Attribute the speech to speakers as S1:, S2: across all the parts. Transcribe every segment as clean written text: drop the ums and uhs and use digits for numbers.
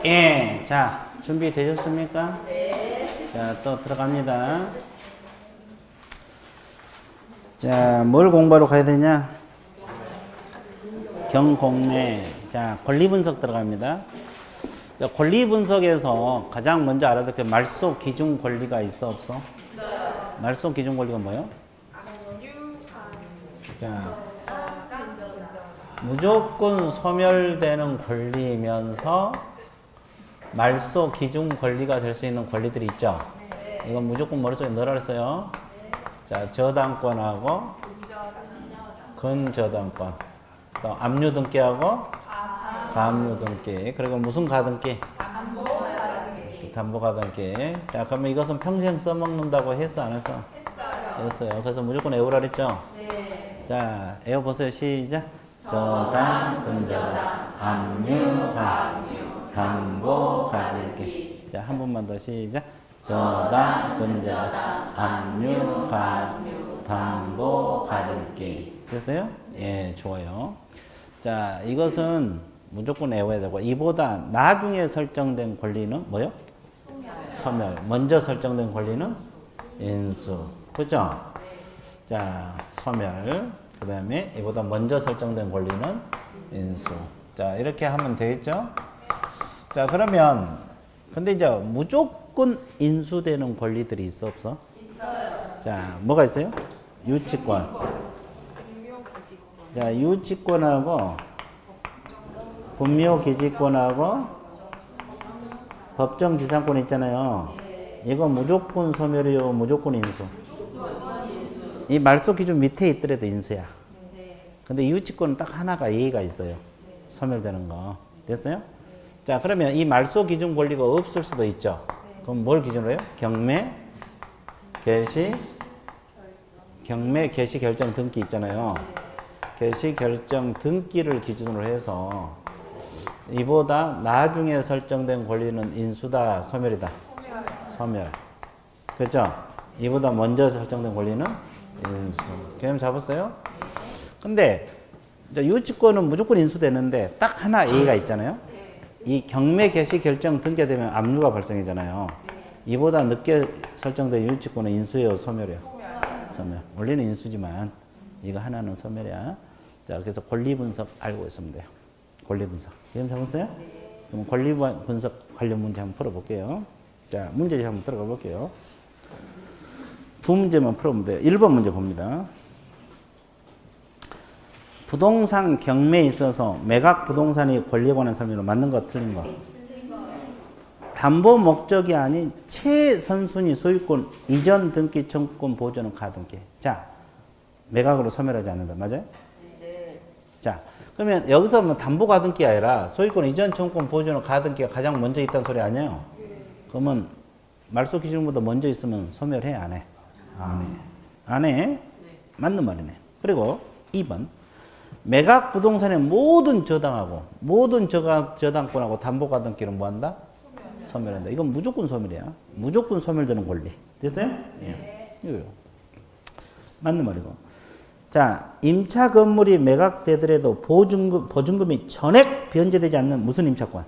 S1: 예. 자, 준비되셨습니까? 네. 자, 또 들어갑니다. 자, 뭘 공부하러 가야 되냐? 경공매. 자, 권리분석 들어갑니다. 자, 권리분석에서 가장 먼저 알아둘 게 말소 기준 권리가 있어, 없어? 있어요. 말소 기준 권리가 뭐예요? 자, 무조건 소멸되는 권리이면서 말소 기준 권리가 될 수 있는 권리들이 있죠. 이건 무조건 머릿속에 넣으라 그랬어요. 자, 저당권하고 근저당권, 또 압류등기하고 가압류등기, 그리고 무슨 가등기? 담보가등기. 자, 그러면 이것은 평생 써먹는다고 했어, 안 했어? 했어요. 그래서 무조건 외우라 그랬죠? 자, 외워보세요. 시작. 저당, 근저당, 압류, 담보, 가등기. 자, 한 번만 더 시작. 저당, 근저당, 압류, 담보, 가등기. 됐어요? 예, 좋아요. 자, 이것은 무조건 외워야 되고, 이보다 나중에 설정된 권리는 뭐요? 소멸. 먼저 설정된 권리는 인수. 그죠? 자, 소멸. 그 다음에 이보다 먼저 설정된 권리는 인수. 자, 이렇게 하면 되겠죠? 자, 그러면, 근데 이제 무조건 인수되는 권리들이 있어, 없어? 있어요. 자, 뭐가 있어요? 유치권. 자, 유치권하고, 분묘기지권하고, 법정지상권 있잖아요. 이거 무조건 소멸이요, 무조건 인수. 이 말소 기준 밑에 있더라도 인수야. 근데 유치권은 딱 하나가 예의가 있어요. 소멸되는 거. 됐어요? 자, 그러면 이 말소 기준 권리가 없을 수도 있죠. 그럼 뭘 기준으로 해요? 경매, 개시 결정 등기 있잖아요. 개시 결정 등기를 기준으로 해서 이보다 나중에 설정된 권리는 인수다, 소멸이다? 소멸. 그렇죠? 이보다 먼저 설정된 권리는 인수. 개념 잡았어요? 근데 유치권은 무조건 인수되는데 딱 하나 예의가 있잖아요. 이 경매 개시 결정 등기가 되면 압류가 발생이잖아요. 이보다 늦게 설정된 유치권은 인수예요, 소멸이요? 소멸. 원래는 인수지만 이거 하나는 소멸이야. 자, 그래서 권리 분석 알고 있으면 돼요. 권리 분석. 개념 잡았어요? 그럼 권리 분석 관련 문제 한번 풀어볼게요. 자, 문제 한번 들어가 볼게요. 두 문제만 풀어보면 돼요. 1번 문제 봅니다. 부동산 경매에 있어서 매각 부동산이 권리에 관한 설명으로 맞는 거 틀린 거? 담보 목적이 아닌 최선순위 소유권 이전 등기 청구권 보존은 가등기. 자, 매각으로 소멸하지 않는다. 맞아요? 네. 자, 그러면 여기서 뭐 담보 가등기 아니라 소유권 이전 청구권 보존은 가등기가 가장 먼저 있다는 소리 아니에요? 그러면 말소 기준보다 먼저 있으면 소멸해, 안 해? 안 해. 안 해? 맞는 말이네. 그리고 2번. 매각 부동산의 모든 저당하고 모든 저당권하고 담보 가등기는 뭐 한다? 소멸한다. 이건 무조건 소멸이야. 무조건 소멸되는 권리. 됐어요? 예. 이거요. 맞는 말이고. 자, 임차 건물이 매각되더라도 보증금이 전액 변제되지 않는 무슨 임차권?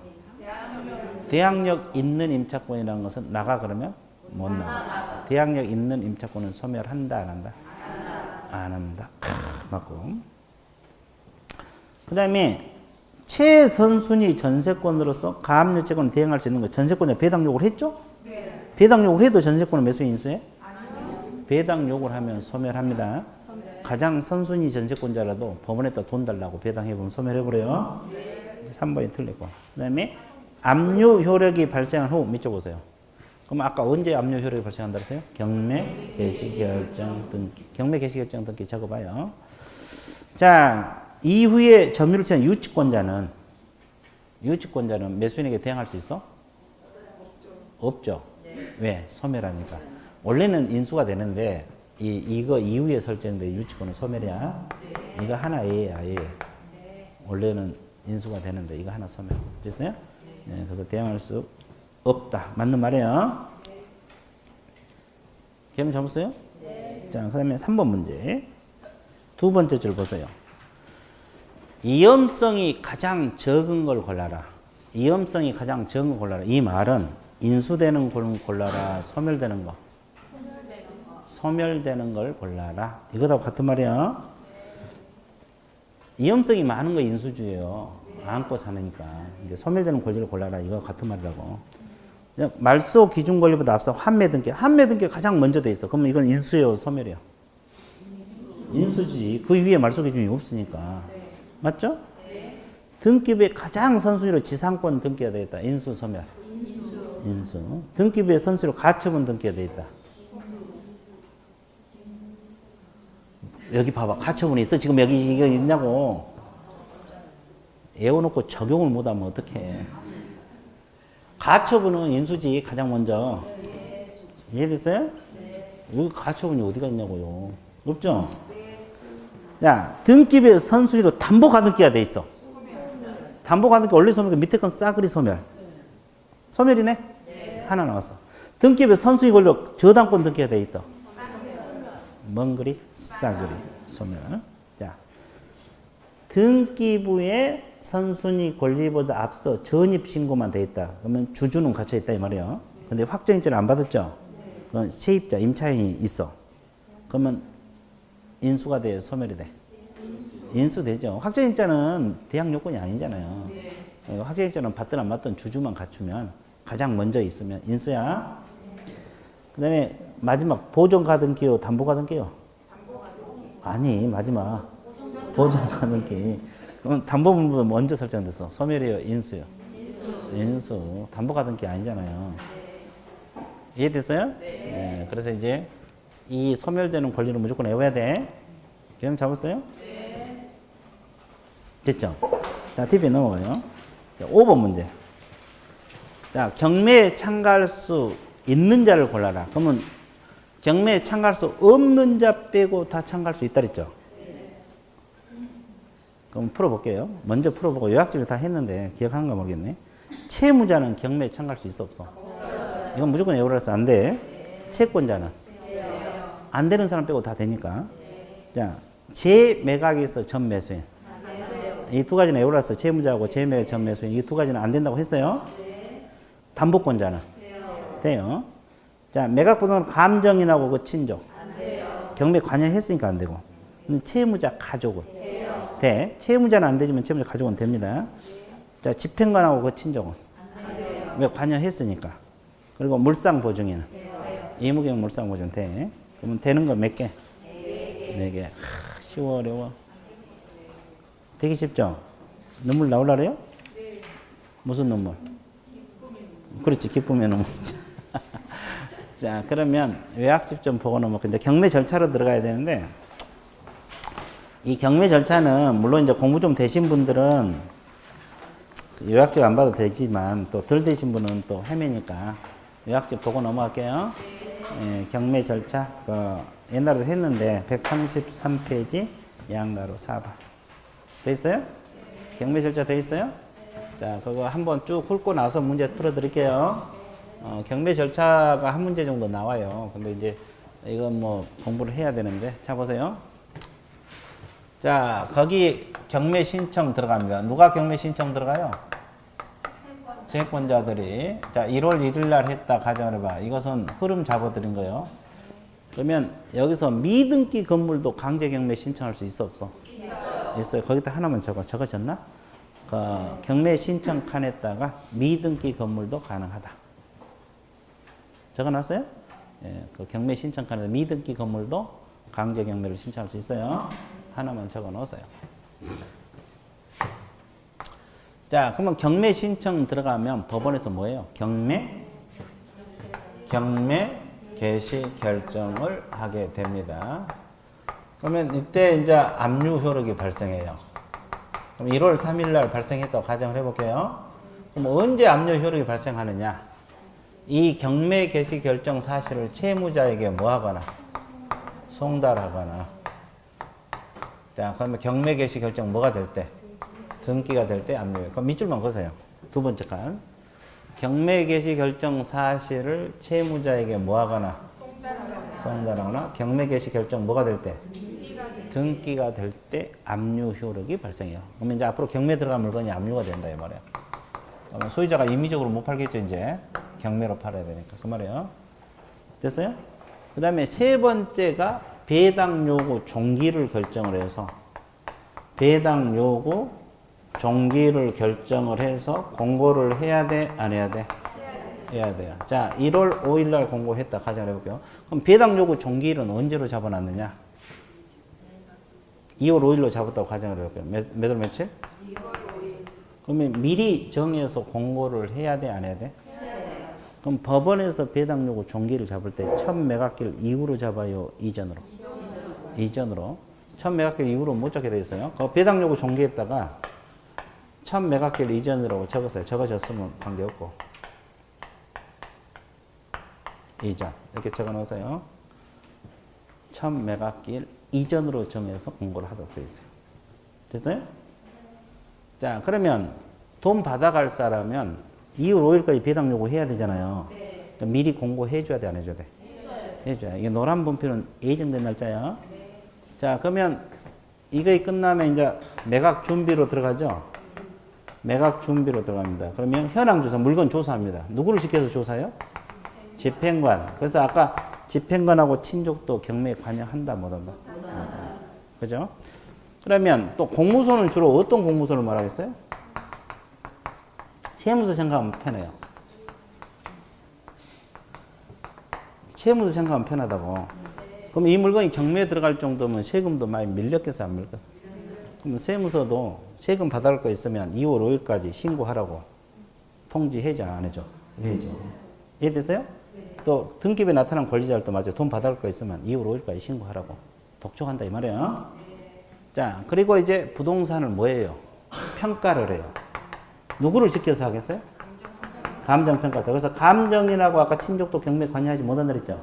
S1: 대항력 있는 임차권이라는 것은 나가 그러면 못 나가. 대항력 있는 임차권은 소멸한다, 안 한다? 안 한다. 맞고. 그 다음에 최선순위 전세권으로서 가압류채권을 대행할 수 있는 거 전세권에 배당 요구를 했죠? 네. 배당 요구를 해도 전세권은 매수 인수해? 아니요. 배당 요구를 하면 소멸합니다. 소멸. 가장 선순위 전세권자라도 법원에다 돈 달라고 배당해보면 소멸해버려요. 네. 3번이 틀리고. 그 다음에 압류 효력이 발생한 후 밑줄 보세요. 그럼 아까 언제 압류 효력이 발생한다 그랬어요? 경매 개시 결정 등기. 경매 개시 결정 등기 적어봐요. 자, 이후에 점유를 취한 유치권자는 매수인에게 대항할 수 있어? 없죠. 네. 왜? 소멸하니까. 원래는 인수가 되는데 이거 이후에 설정된 유치권은 소멸이야. 네. 이거 하나 A야, A. 네. 원래는 인수가 되는데 이거 하나 소멸. 됐어요? 네. 네, 그래서 대항할 수 없다. 맞는 말이에요. 네. 개념 잡았어요? 네. 자, 그 다음에 3번 문제. 두 번째 줄 보세요. 위험성이 가장 적은 걸 골라라. 위험성이 가장 적은 거 골라라. 이 말은 인수되는 걸 골라라. 소멸되는 거. 소멸되는 걸 골라라. 이거하고 같은 말이야. 위험성이 많은 거 인수주예요. 안고 사니까. 이제 소멸되는 권리를 골라라. 이거 같은 말이라고. 말소 기준 권리보다 앞서 환매 등기. 환매 등기가 가장 먼저 돼 있어. 그러면 이건 인수예요, 소멸이요? 인수지. 그 위에 말소 기준이 없으니까. 맞죠? 등기부의 가장 선순위로 지상권 등기가 되어 있다. 인수, 소멸. 인수. 등기부의 선순위로 가처분 등기가 되어 있다. 여기 봐봐. 가처분이 있어. 지금 여기 이거 있냐고. 외워놓고 적용을 못하면 어떡해. 가처분은 인수지 가장 먼저. 이해됐어요? 여기 가처분이 어디가 있냐고요. 없죠? 자, 등기부의 선순위로 담보가등기가 돼 있어. 담보가등기 원래 소멸, 밑에 건 싸그리 소멸. 소멸이네? 하나 나왔어. 등기부의 선순위 권리로 저당권 등기가 돼 있다. 먼그리, 싸그리, 소멸. 자, 등기부의 선순위 권리보다 앞서 전입신고만 돼 있다. 그러면 주주는 갇혀 있다 이 말이에요. 근데 확정인증을 안 받았죠? 그건 세입자, 임차인이 있어. 그러면 인수가 돼, 소멸이 돼? 인수되죠. 확정인자는 대항 요건이 아니잖아요. 확정인자는 받든 안 받든 주주만 갖추면 가장 먼저 있으면 인수야. 그 다음에 마지막 보존가등기요, 담보가등기요? 아니, 마지막 보존가등기. 그럼 담보물보다 먼저 설정됐어. 소멸이요, 인수요? 인수. 담보가등기 아니잖아요. 이해됐어요? 네. 그래서 이제 이 소멸되는 권리를 무조건 외워야 돼. 기억 잡았어요? 네. 됐죠? 자, TV에 넘어가요. 5번 문제. 자, 경매에 참가할 수 있는 자를 골라라. 그러면 경매에 참가할 수 없는 자 빼고 다 참가할 수 있다 그랬죠? 그럼 풀어볼게요. 먼저 풀어보고 요약집에 다 했는데 기억하는가 모르겠네. 채무자는 경매에 참가할 수 있어 없어? 이건 무조건 외우라 해서 안 돼. 채권자는? 안 되는 사람 빼고 다 되니까. 자, 재매각에서 전매수인. 이 두 가지는 외우라 해서 채무자하고 재매각 전매수인. 이 두 가지는 안 된다고 했어요. 담보권자는? 돼요. 자, 매각부동산 감정인하고 그 친족. 경매 관여했으니까 안 되고. 근데 채무자 가족은? 돼. 채무자는 안 되지만 채무자 가족은 됩니다. 자, 집행관하고 그 친족은? 왜 관여했으니까. 그리고 물상보증인은? 이무경 물상보증 돼. 그러면 되는 거 몇 개? 4개. 쉬워, 어려워? 되게 쉽죠? 눈물 나오려 그래요? 무슨 눈물? 그렇지, 기쁨의 눈물. 자, 그러면 요약집 좀 보고 넘어가. 이제 경매 절차로 들어가야 되는데, 이 경매 절차는 물론 이제 공부 좀 되신 분들은 요약집 안 봐도 되지만 또 덜 되신 분은 또 헤매니까 요약집 보고 넘어갈게요. 예, 경매 절차 옛날에도 했는데 133페이지 양가로 4번 돼 있어요? 경매 절차 돼 있어요? 자, 그거 한번 쭉 훑고 나서 문제 풀어 드릴게요. 경매 절차가 한 문제 정도 나와요. 근데 이제 이건 뭐 공부를 해야 되는데, 자 보세요. 자, 거기 경매 신청 들어갑니다. 누가 경매 신청 들어가요? 채권자들이. 자, 1월 1일 날 했다 가정을 해봐. 이것은 흐름 잡아드린 거예요. 그러면 여기서 미등기 건물도 강제 경매 신청할 수 있어 없어? 있어요. 거기다 하나만 적어졌나? 그 경매 신청 칸에다가 미등기 건물도 가능하다. 적어놨어요? 예, 그 경매 신청 칸에 미등기 건물도 강제 경매를 신청할 수 있어요. 하나만 적어 놓으세요. 자, 그러면 경매 신청 들어가면 법원에서 뭐예요? 경매 개시 결정을 하게 됩니다. 그러면 이때 이제 압류 효력이 발생해요. 그럼 1월 3일 날 발생했다고 가정을 해볼게요. 그럼 언제 압류 효력이 발생하느냐? 이 경매 개시 결정 사실을 채무자에게 뭐 하거나 송달하거나. 자, 그러면 경매 개시 결정 뭐가 될 때? 등기가 될 때 압류해요. 그럼 밑줄만 그으세요. 두 번째 칸. 경매 개시 결정 사실을 채무자에게 뭐 하거나 송달하거나. 경매 개시 결정 뭐가 될 때? 등기가 될 때 압류 효력이 발생해요. 그러면 이제 앞으로 경매 들어간 물건이 압류가 된다 이 말이에요. 그러면 소유자가 임의적으로 못 팔겠죠, 이제. 경매로 팔아야 되니까. 그 말이에요. 됐어요? 그 다음에 세 번째가 배당 요구 종기를 결정을 해서 배당 요구 종기를 결정을 해서 공고를 해야 돼? 안 해야 돼? 해야 돼요. 자, 1월 5일 날 공고했다. 가정을 해볼게요. 그럼 배당 요구 종기일은 언제로 잡아놨느냐? 2월 5일로 잡았다고 가정을 해볼게요. 몇 월 며칠? 2월 5일. 그러면 미리 정해서 공고를 해야 돼? 안 해야 돼? 해야 돼요. 그럼 법원에서 배당 요구 종기를 잡을 때 1000매각길 이후로 잡아요? 이전으로? 이전으로. 1000매각길 이후로 못 잡게 돼 있어요. 그 배당 요구 종기했다가 1000매각길 이전이라고 적었어요. 적어졌으면 관계없고. 이전. 이렇게 적어 놓으세요. 1000매각길 이전으로 정해서 공고를 하도록 되어 있어요. 됐어요? 자, 그러면 돈 받아갈 사람은 2월 5일까지 배당 요구해야 되잖아요. 네. 그러니까 미리 공고해 줘야 돼, 안 해줘야 돼? 해줘야 돼. 이게 노란 분표는 예정된 날짜야. 네. 자, 그러면 이거 끝나면 이제 매각 준비로 들어가죠? 매각 준비로 들어갑니다. 그러면 현황 조사, 물건 조사합니다. 누구를 시켜서 조사해요? 집행관. 그래서 아까 집행관하고 친족도 경매에 관여한다, 못한다? 그죠? 그러면 또 공무소는 주로 어떤 공무소를 말하겠어요? 세무서 생각하면 편해요. 세무서 생각하면 편하다고. 그럼 이 물건이 경매에 들어갈 정도면 세금도 많이 밀렸겠어, 안 밀렸겠어? 그럼 세무서도 세금 받아갈 거 있으면 2월 5일까지 신고하라고 통지해줘, 안 해줘? 해줘. 이해됐어요? 또 등기부에 나타난 권리자들도 맞아요. 돈 받아갈 거 있으면 2월 5일까지 신고하라고 독촉한다 이 말이에요. 자, 그리고 이제 부동산을 뭐예요? 평가를 해요. 누구를 시켜서 하겠어요? 감정평가사. 그래서 감정이라고 아까 친족도 경매 관여하지 못한다 그랬죠?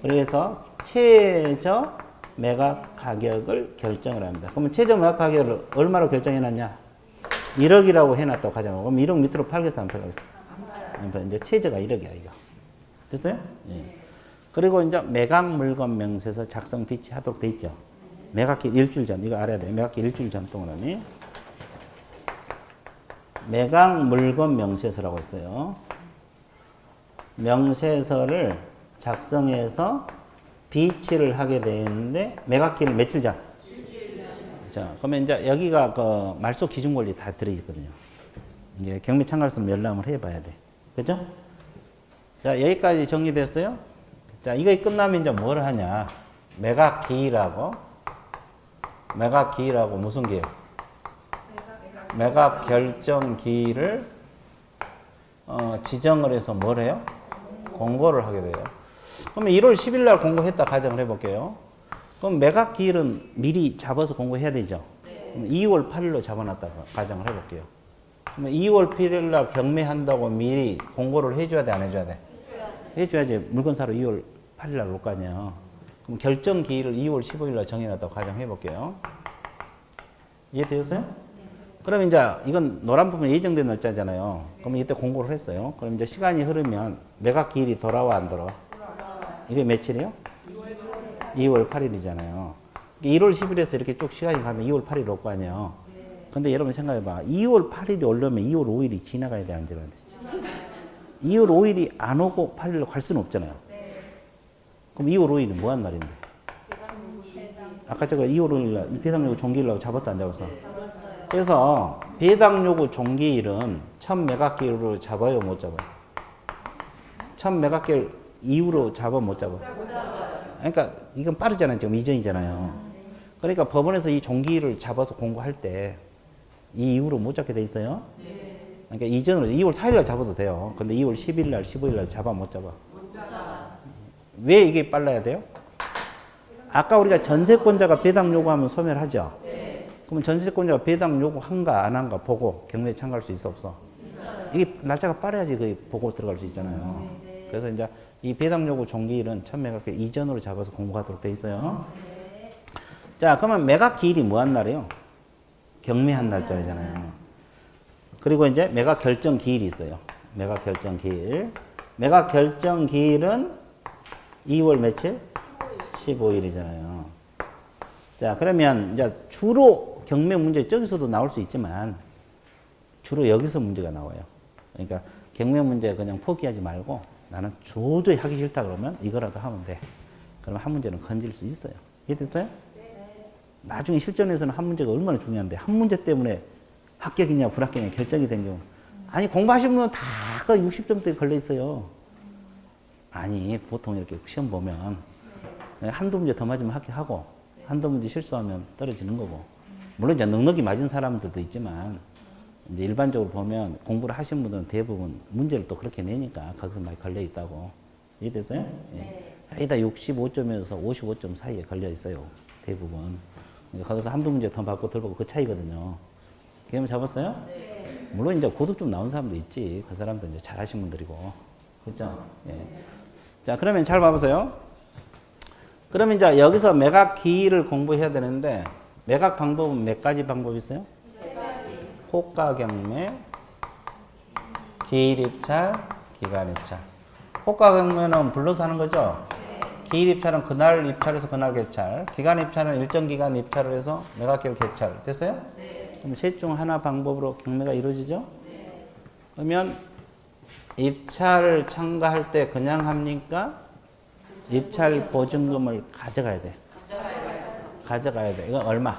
S1: 그래서 최저 매각 가격을 결정을 합니다. 그러면 최저 매각 가격을 얼마로 결정해놨냐? 1억이라고 해놨다고 하잖아요. 그럼 1억 밑으로 팔겠어, 안 팔겠어? 이제 최저가 1억이야, 이거. 됐어요? 예. 그리고 이제 매각 물건 명세서 작성 비치하도록 돼 있죠. 매각일 일주일 전, 이거 알아야 돼. 매각일 일주일 전 동안에 매각 물건 명세서라고 있어요. 명세서를 작성해서 비치를 하게 되는데 매각일 며칠 전? 자, 그러면 이제 여기가 그 말소 기준 권리 다 들어있거든요. 이제 경매 참가했으면 열람을 해봐야 돼. 그죠? 자, 여기까지 정리됐어요? 자, 이거 끝나면 이제 뭘 하냐? 매각 기일하고 무슨 기일? 매각 결정 기일을 지정을 해서 뭘 해요? 공고를 하게 돼요. 그러면 1월 10일 날 공고했다 가정을 해볼게요. 그럼 매각 기일은 미리 잡아서 공고해야 되죠? 그럼 2월 8일로 잡아놨다 가정을 해볼게요. 그러면 2월 8일 날 경매한다고 미리 공고를 해줘야 돼, 안 해줘야 돼? 해줘야지. 물건 사러 2월 8일 날 올 거 아니에요. 그럼 결정 기일을 2월 15일 날 정해놨다고 가정해 볼게요. 이해되셨어요? 그럼 이제 이건 노란 부분 예정된 날짜잖아요. 그럼 이때 공고를 했어요. 그럼 이제 시간이 흐르면 매각 기일이 돌아와, 안 돌아와? 이게 며칠이에요? 2월 8일이잖아요. 1월 10일에서 이렇게 쭉 시간이 가면 2월 8일 올 거 아니에요. 근데 여러분 생각해봐. 2월 8일이 오려면 2월 5일이 지나가야 돼, 안 지나가야 돼? 2월 5일이 안 오고 8일로 갈 수는 없잖아요. 그럼 2월 5일이 뭐 한 날인데? 아까 제가 2월 5일 날 배당 요구 종기일라고 잡았어, 안 잡았어? 그래서 배당 요구 종기일은 1000매각기로 잡아요, 못 잡아요? 1000매각기 이후로 잡아, 못 잡아? 그러니까 이건 빠르잖아요. 지금 이전이잖아요. 그러니까 법원에서 이 종기일을 잡아서 공고할 때 이 이후로 못 잡게 돼 있어요. 그러니까 이전으로 2월 4일 날 잡아도 돼요. 근데 2월 10일 날, 15일 날 잡아, 못 잡아? 왜 이게 빨라야 돼요? 아까 우리가 전세권자가 배당 요구하면 소멸하죠? 그러면 전세권자가 배당 요구한가 안 한가 보고 경매에 참가할 수 있어, 없어? 이게 날짜가 빠르야지 그 보고 들어갈 수 있잖아요. 그래서 이제 이 배당 요구 종기일은 1000매각기 이전으로 잡아서 공고하도록 돼 있어요. 자, 그러면 매각 기일이 뭐 한 날이에요? 경매한 날짜잖아요. 그리고 이제 매각 결정 기일이 있어요. 매각 결정 기일. 매각 결정 기일은 2월 며칠? 15일이잖아요. 자, 그러면 이제 주로 경매 문제 저기서도 나올 수 있지만 주로 여기서 문제가 나와요. 그러니까 경매 문제 그냥 포기하지 말고 나는 도저히 하기 싫다 그러면 이거라도 하면 돼. 그러면 한 문제는 건질 수 있어요. 이해됐어요? 나중에 실전에서는 한 문제가 얼마나 중요한데 한 문제 때문에 합격이냐 불합격이냐 결정이 된 경우 아니 공부하신 분은 다 그 60점대에 걸려 있어요. 아니 보통 이렇게 시험 보면 한두 문제 더 맞으면 합격하고 한두 문제 실수하면 떨어지는 거고 물론 이제 넉넉히 맞은 사람들도 있지만 이제 일반적으로 보면 공부를 하신 분들은 대부분 문제를 또 그렇게 내니까 거기서 많이 걸려 있다고. 이해됐어요? 네. 거의 다 65점에서 55점 사이에 걸려 있어요. 대부분. 거기서 한두 문제 더 받고 덜 받고 그 차이거든요. 개념 잡았어요? 네. 물론 이제 고득 좀 나온 사람도 있지. 그 사람도 이제 잘하신 분들이고. 그죠? 예. 자, 그러면 잘 봐보세요. 그러면 이제 여기서 매각 기일을 공부해야 되는데, 매각 방법은 몇 가지 방법이 있어요? 네 가지. 호가 경매, 기일 입찰, 기간 입찰. 호가 경매는 불러서 하는 거죠? 네. 기일 입찰은 그날 입찰해서 그날 개찰. 기간 입찰은 일정 기간 입찰을 해서 매각 기일 개찰. 됐어요? 네. 그럼 셋 중 하나 방법으로 경매가 이루어지죠? 네. 그러면 입찰 참가할 때 그냥 합니까? 입찰 보증금을 가져가야 돼. 가져가야 돼. 이건 얼마?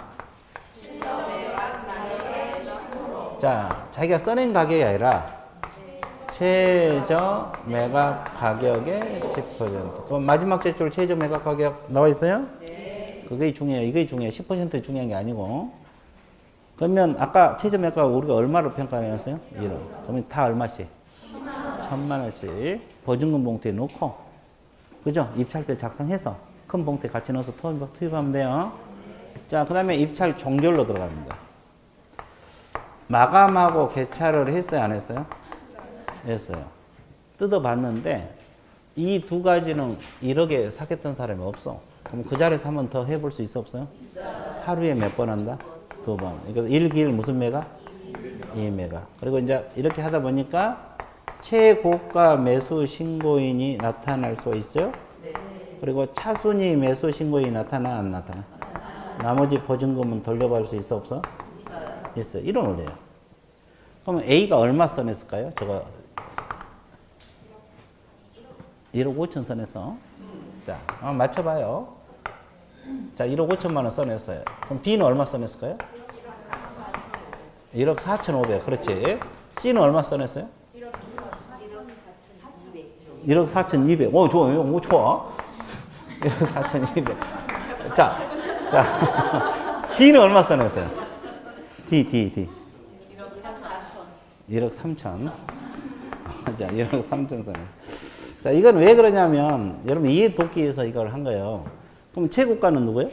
S1: 자, 자기가 써낸 가격이 아니라 최저 매각 가격의 10%. 그럼 마지막 제출 최저 매각 가격 나와 있어요? 네. 그게 중요해요. 이게 중요해요. 10% 중요한 게 아니고. 그러면 아까 최저 매각 우리가 얼마로 평가했어요? 1억. 그러면 다 얼마씩? 1,000만 원씩 보증금 봉투에 넣고, 그죠? 입찰때 작성해서 큰 봉투에 같이 넣어서 투입하면 돼요. 자, 그 다음에 입찰 종결로 들어갑니다. 마감하고 개찰을 했어요, 안 했어요? 했어요. 뜯어봤는데 이 두 가지는 1억에 사겠던 사람이 없어. 그럼 그 자리에서 한 번 더 해볼 수 있어, 없어요? 하루에 몇 번 한다? 2번. 그러니까 1기일 무슨 매각? 2매각. 그리고 이제 이렇게 하다 보니까 최고가 매수 신고인이 나타날 수 있어요? 네. 그리고 차순위 매수 신고인이 나타나, 안 나타나? 나머지 보증금은 돌려받을 수 있어, 없어? 있어요. 이런 원리예요. 그러면 A가 얼마 써냈을까요? 저거 1억 5천 써냈어. 자, 한번 맞춰봐요. 자, 1억 5천만 원 써냈어요. 그럼 B는 얼마 써냈을까요? 1억 4,500. 그렇지. C는 얼마 써냈어요? 1억 4,200. 오, 좋아요. 오, 좋아. 1억 4,200. 자, D는 얼마 써냈어요? D. 1억 3천. 자, 1억 3천 써냈어요. 자, 이건 왜 그러냐면, 여러분 이해 돕기 위해서 이걸 한 거예요. 그럼 최고가는 누구예요?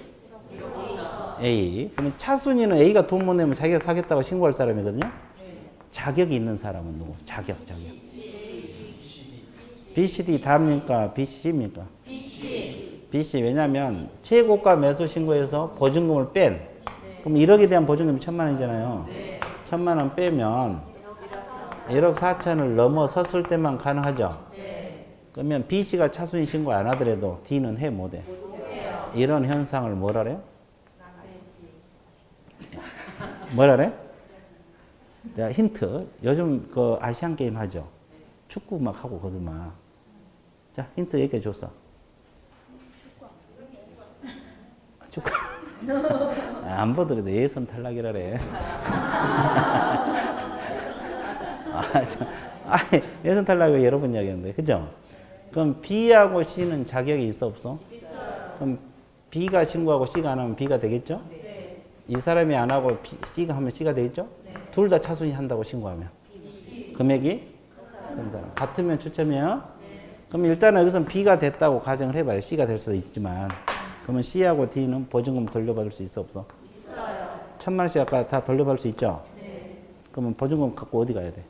S1: A. 그러면 차순위는 A가 돈 못 내면 자기가 사겠다고 신고할 사람이거든요. 자격이 있는 사람은 누구? 자격. B, C, D 답니까? B, C입니까? BC. 왜냐면 최고가 매수 신고해서 보증금을 뺀. 그럼 1억에 대한 보증금이 1,000만 원이잖아요. 1,000만 원 빼면 1억 4천을 넘어섰을 때만 가능하죠. 그러면 BC가 차순위 신고 안 하더라도 D는 해 못 해? 이런 현상을 뭐라 그래요? 뭐라 그래? 자, 힌트. 요즘 그 아시안 게임 하죠? 축구 막 하고 거든만. 자, 힌트 얘기해 줬어. 축구. 안 보더라도 예선 탈락이라래. 예선 탈락이 여러 번 이야기했는데, 그죠? 그럼 B하고 C는 자격이 있어, 없어? 있어요. 그럼 B가 신고하고 C가 안 하면 B가 되겠죠? 네. 이 사람이 안 하고 C가 하면 C가 되겠죠? 네. 둘 다 차순위 한다고 신고하면. 금액이? 그 사람. 같으면 추첨이에요? 네. 그럼 일단은 여기서 B가 됐다고 가정을 해봐요. C가 될 수도 있지만. 그러면 C하고 D는 보증금 돌려받을 수 있어, 없어? 있어요. 1,000만 원씩 아까 다 돌려받을 수 있죠? 네. 그러면 보증금 갖고 어디 가야 돼?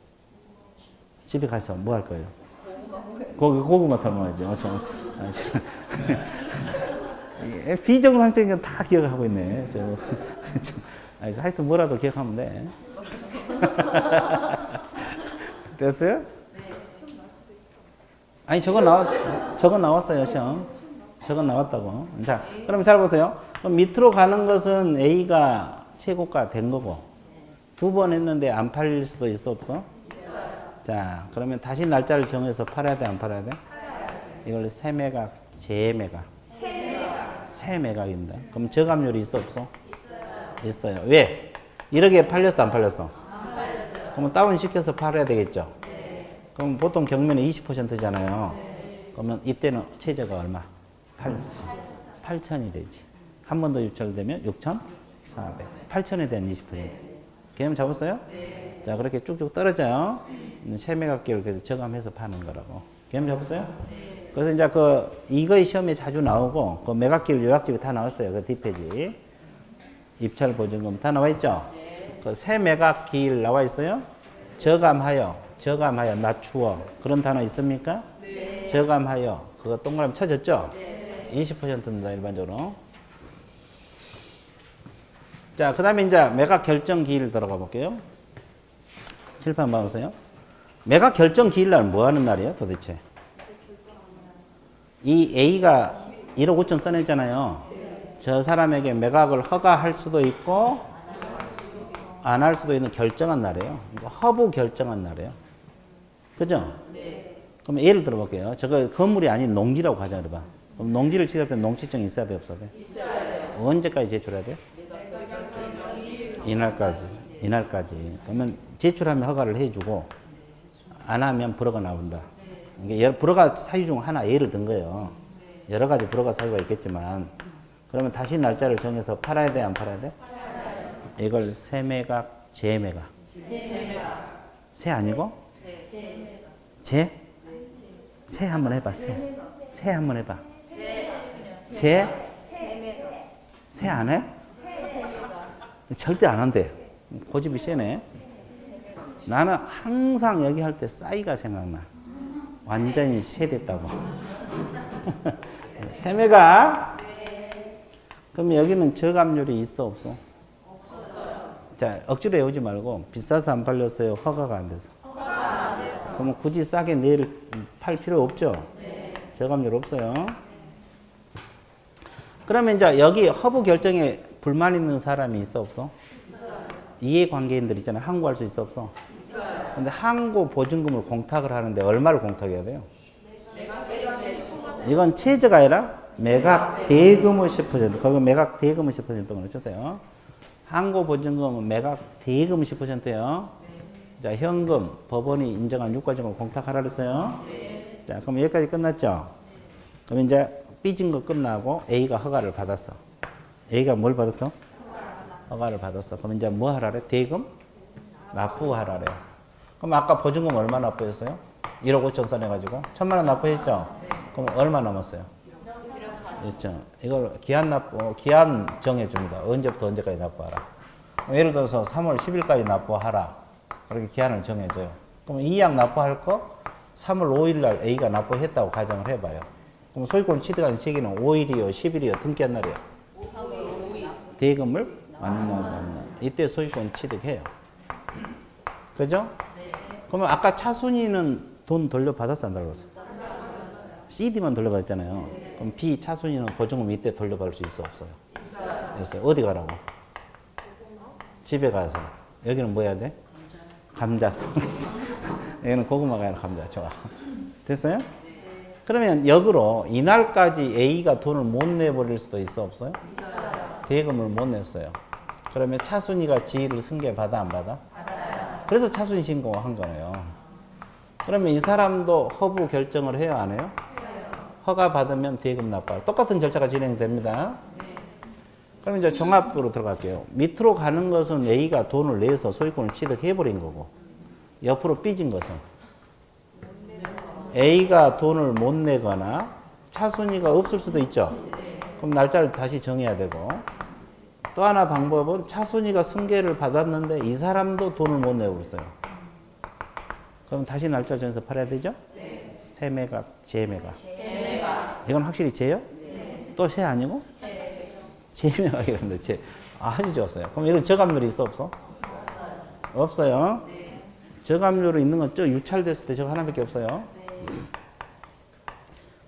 S1: 집에 가서 뭐 할 거예요? 고구마 삶아야죠. 비정상적인 건 다 기억하고 있네. 하여튼 뭐라도 기억하면 돼. 됐어요? 아니, 저거 나왔어요, 시험. 저거 나왔다고. 자, 그럼 잘 보세요. 그럼 밑으로 가는 것은 A가 최고가 된 거고, 2번 했는데 안 팔릴 수도 있어, 없어? 자, 그러면 다시 날짜를 정해서 팔아야 돼, 안 팔아야 돼? 이걸 세매각, 재매각. 세매각입니다. 그럼 저감률이 있어, 없어? 있어요. 왜? 1억에 팔렸어, 안 팔렸어? 안 팔렸어요. 그러면 다운시켜서 팔아야 되겠죠? 네. 그럼 보통 경매는 20%잖아요. 네. 그러면 이때는 최저가 얼마? 8천이 되지. 한 번 더 유찰되면 6,400. 8천에 대한 20%. 개념 잡았어요? 네. 자, 그렇게 쭉쭉 떨어져요. 세매각기를 그래서 저감해서 파는 거라고. 개념 잡았어요? 네. 그래서 이제 이거의 시험에 자주 나오고, 그 매각기를 요약집에 다 나왔어요. 그 뒷페이지. 입찰 보증금 다 나와 있죠? 네. 그 세매각기일 나와 있어요? 저감하여 낮추어. 그런 단어 있습니까? 네. 저감하여. 그거 동그라미 쳐졌죠? 네. 20%입니다, 일반적으로. 자, 그 다음에 이제 매각 결정 기일 들어가 볼게요. 칠판 봐보세요. 매각 결정 기일 날은 뭐 하는 날이에요, 도대체? 이 A가 1억 5천 써냈잖아요. 저 사람에게 매각을 허가할 수도 있고, 안 할 수도 있는 결정한 날이에요. 허브 결정한 날이에요. 그죠? 그럼 예를 들어 볼게요. 저거 건물이 아닌 농지라고 가자, 그래봐. 그럼 농지를 취득할 때 농지증이 있어야 돼, 없어야 돼? 있어야 돼요. 언제까지 제출해야 돼요? 이날까지. 그러면 제출하면 허가를 해주고, 안 하면 불허가 나온다. 이게 불허가 사유 중 하나 예를 든 거예요. 여러 가지 불허가 사유가 있겠지만, 그러면 다시 날짜를 정해서 팔아야 돼, 안 팔아야 돼? 이걸 세매각, 재매각. 세 아니고? 재? 세 한번 해봐, 세. 세 한번 해봐. 재? 세 안 해? 절대 안 한대. 고집이 세네. 나는 항상 여기 할 때 싸이가 생각나. 완전히 세됐다고. 세매각. 그럼 여기는 저감률이 있어, 없어? 없어요. 자, 억지로 외우지 말고 비싸서 안 팔렸어요, 허가가 안 돼서. 그러면 굳이 싸게 내일 팔 필요 없죠? 네. 저감률 없어요. 그러면 이제 여기 허브 결정에 불만 있는 사람이 있어, 없어? 있어요. 이해관계인들 있잖아요. 항고할 수 있어, 없어? 있어요. 근데 항고 보증금을 공탁을 하는데 얼마를 공탁해야 돼요? 이건 최저가 아니라 매각 대금의 10%. 거기 매각 대금의 10%를 주세요. 항고 보증금은 매각 대금 10%예요. 자, 현금 법원이 인정한 유가증을 공탁하라 그랬어요. 자, 그럼 여기까지 끝났죠? 그럼 이제 삐진 거 끝나고 A가 허가를 받았어. A가 뭘 받았어? 허가를 받았어. 그럼 이제 뭐 하라 그래? 대금? 납부하라 그래. 그럼 아까 보증금 얼마 납부했어요? 1억 5천 써내가지고 1,000만 원 납부했죠? 그럼 얼마 남았어요? 있죠. 이걸 기한 정해줍니다. 언제부터 언제까지 납부하라. 예를 들어서 3월 10일까지 납부하라. 그렇게 기한을 정해줘요. 그럼 이 약 납부할 거 3월 5일 날 A가 납부했다고 가정을 해봐요. 그럼 소유권 취득한 시기는 5일이요, 10일이요, 등기한 날이요. 대금을 만나. 이때 소유권 취득해요. 그죠? 그러면 아까 차순이는 돈 돌려받았어, 안 돌려받았어? CD만 돌려받았잖아요. 그럼 B 차순이는 보증금 이때 돌려받을 수 있어, 없어요? 있어요. 어디 가라고? 집에 가서. 여기는 뭐 해야 돼? 감자. 여기는 고구마가 아니라 감자. 좋아. 됐어요? 그러면 역으로 이날까지 A가 돈을 못 내버릴 수도 있어, 없어요? 있어요. 대금을 못 냈어요. 그러면 차순이가 지위를 승계받아, 안 받아? 받아요. 그래서 차순이 신고한 거예요. 그러면 이 사람도 허브 결정을 해요, 안 해요? 해요. 허가 받으면 대금 납부. 똑같은 절차가 진행됩니다. 네. 그럼 이제 종합으로 들어갈게요. 밑으로 가는 것은 A가 돈을 내서 소유권을 취득해버린 거고, 옆으로 삐진 것은 A가 돈을 못 내거나 차순위가 없을 수도 있죠. 그럼 날짜를 다시 정해야 되고, 또 하나 방법은 차순위가 승계를 받았는데 이 사람도 돈을 못 내고 있어요. 그럼 다시 날짜 정해서 팔아야 되죠? 네. 세매각, 재매각. 이건 확실히 재요? 네. 또 세 아니고? 재매각이란데 재. 아주 좋았어요. 그럼 이건 저감률이 있어, 없어? 없어요. 네. 저감률이 있는 건 저 유찰됐을 때 저거 하나밖에 없어요. 네.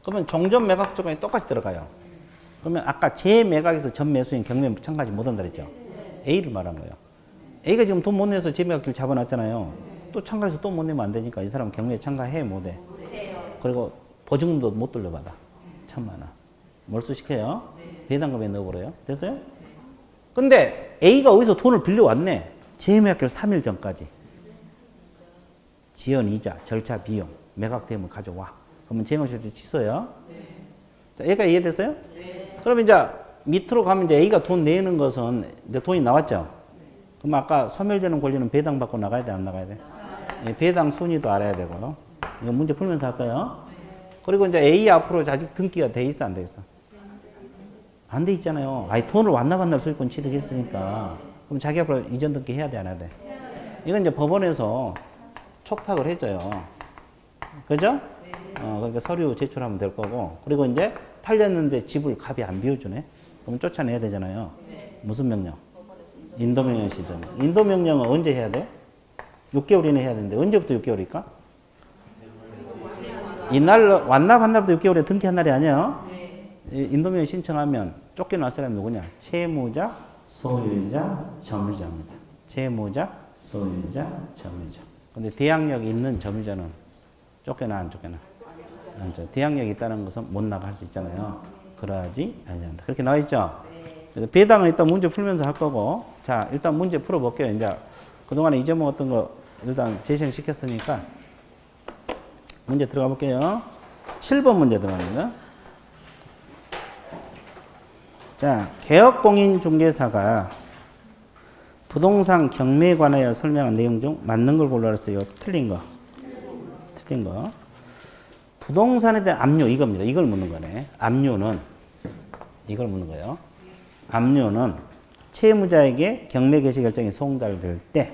S1: 그러면 종전 매각 조건이 똑같이 들어가요. 그러면 아까 재매각에서 전 매수인 경매 참가하지 못한다 그랬죠? 네. A를 말한 거예요. A가 지금 돈 못 내서 재매각기를 잡아놨잖아요. 또 참가해서 또 못 내면 안 되니까 이 사람 경매에 참가해 못해? 그리고 보증금도 못 돌려받아. 1,000만 원. 몰수시켜요. 배당금에 넣어버려요. 됐어요? 근데 A가 어디서 돈을 빌려왔네. 재매각결 3일 전까지. 지연 이자, 절차 비용, 매각되면 가져와. 그러면 재매각결 취소요. 자, A가 이해됐어요? 그럼 이제 밑으로 가면 이제 A가 돈 내는 것은 이제 돈이 나왔죠? 그럼 아까 소멸되는 권리는 배당 받고 나가야 돼, 안 나가야 돼? 배당 순위도 알아야 되고. 이거 문제 풀면서 할까요? 그리고 이제 A 앞으로 아직 등기가 돼 있어, 안 돼 있어? 안 돼 있잖아요. 아니, 돈을 완납 소유권 취득했으니까. 그럼 자기 앞으로 이전 등기 해야 돼, 안 해야 돼? 이건 이제 법원에서 촉탁을 해줘요. 그죠? 그러니까 서류 제출하면 될 거고. 그리고 이제 팔렸는데 집을 갑이 안 비워주네? 그럼 쫓아내야 되잖아요. 무슨 명령? 인도명령 시정. 인도명령은 언제 해야 돼? 6개월 이내 해야 되는데 언제부터 6개월일까? 이날 완납한 날부터 6개월에 등기한 날이 아니에요. 인도명령 신청하면 쫓겨날 사람이 누구냐? 채무자, 소유자, 점유자입니다. 채무자, 소유자, 점유자. 근데 대항력이 있는 점유자는 쫓겨나 안 쫓겨나? 안 쫓겨나. 대항력이 있다는 것은 못 나갈 수 있잖아요. 그러하지 아니한다. 그렇게 나와 있죠? 그래서 배당은 일단 문제 풀면서 할 거고. 자, 일단 문제 풀어볼게요. 이제 그동안에 잊어먹었던 거 일단 재생시켰으니까 문제 들어가 볼게요. 7번 문제 들어갑니다. 자, 개업공인중개사가 부동산 경매에 관하여 설명한 내용 중 맞는 걸 골라왔어요. 틀린 거. 틀린 거. 부동산에 대한 압류 이겁니다. 이걸 묻는 거네. 압류는 이걸 묻는 거예요. 압류는 채무자에게 경매 개시 결정이 송달될 때,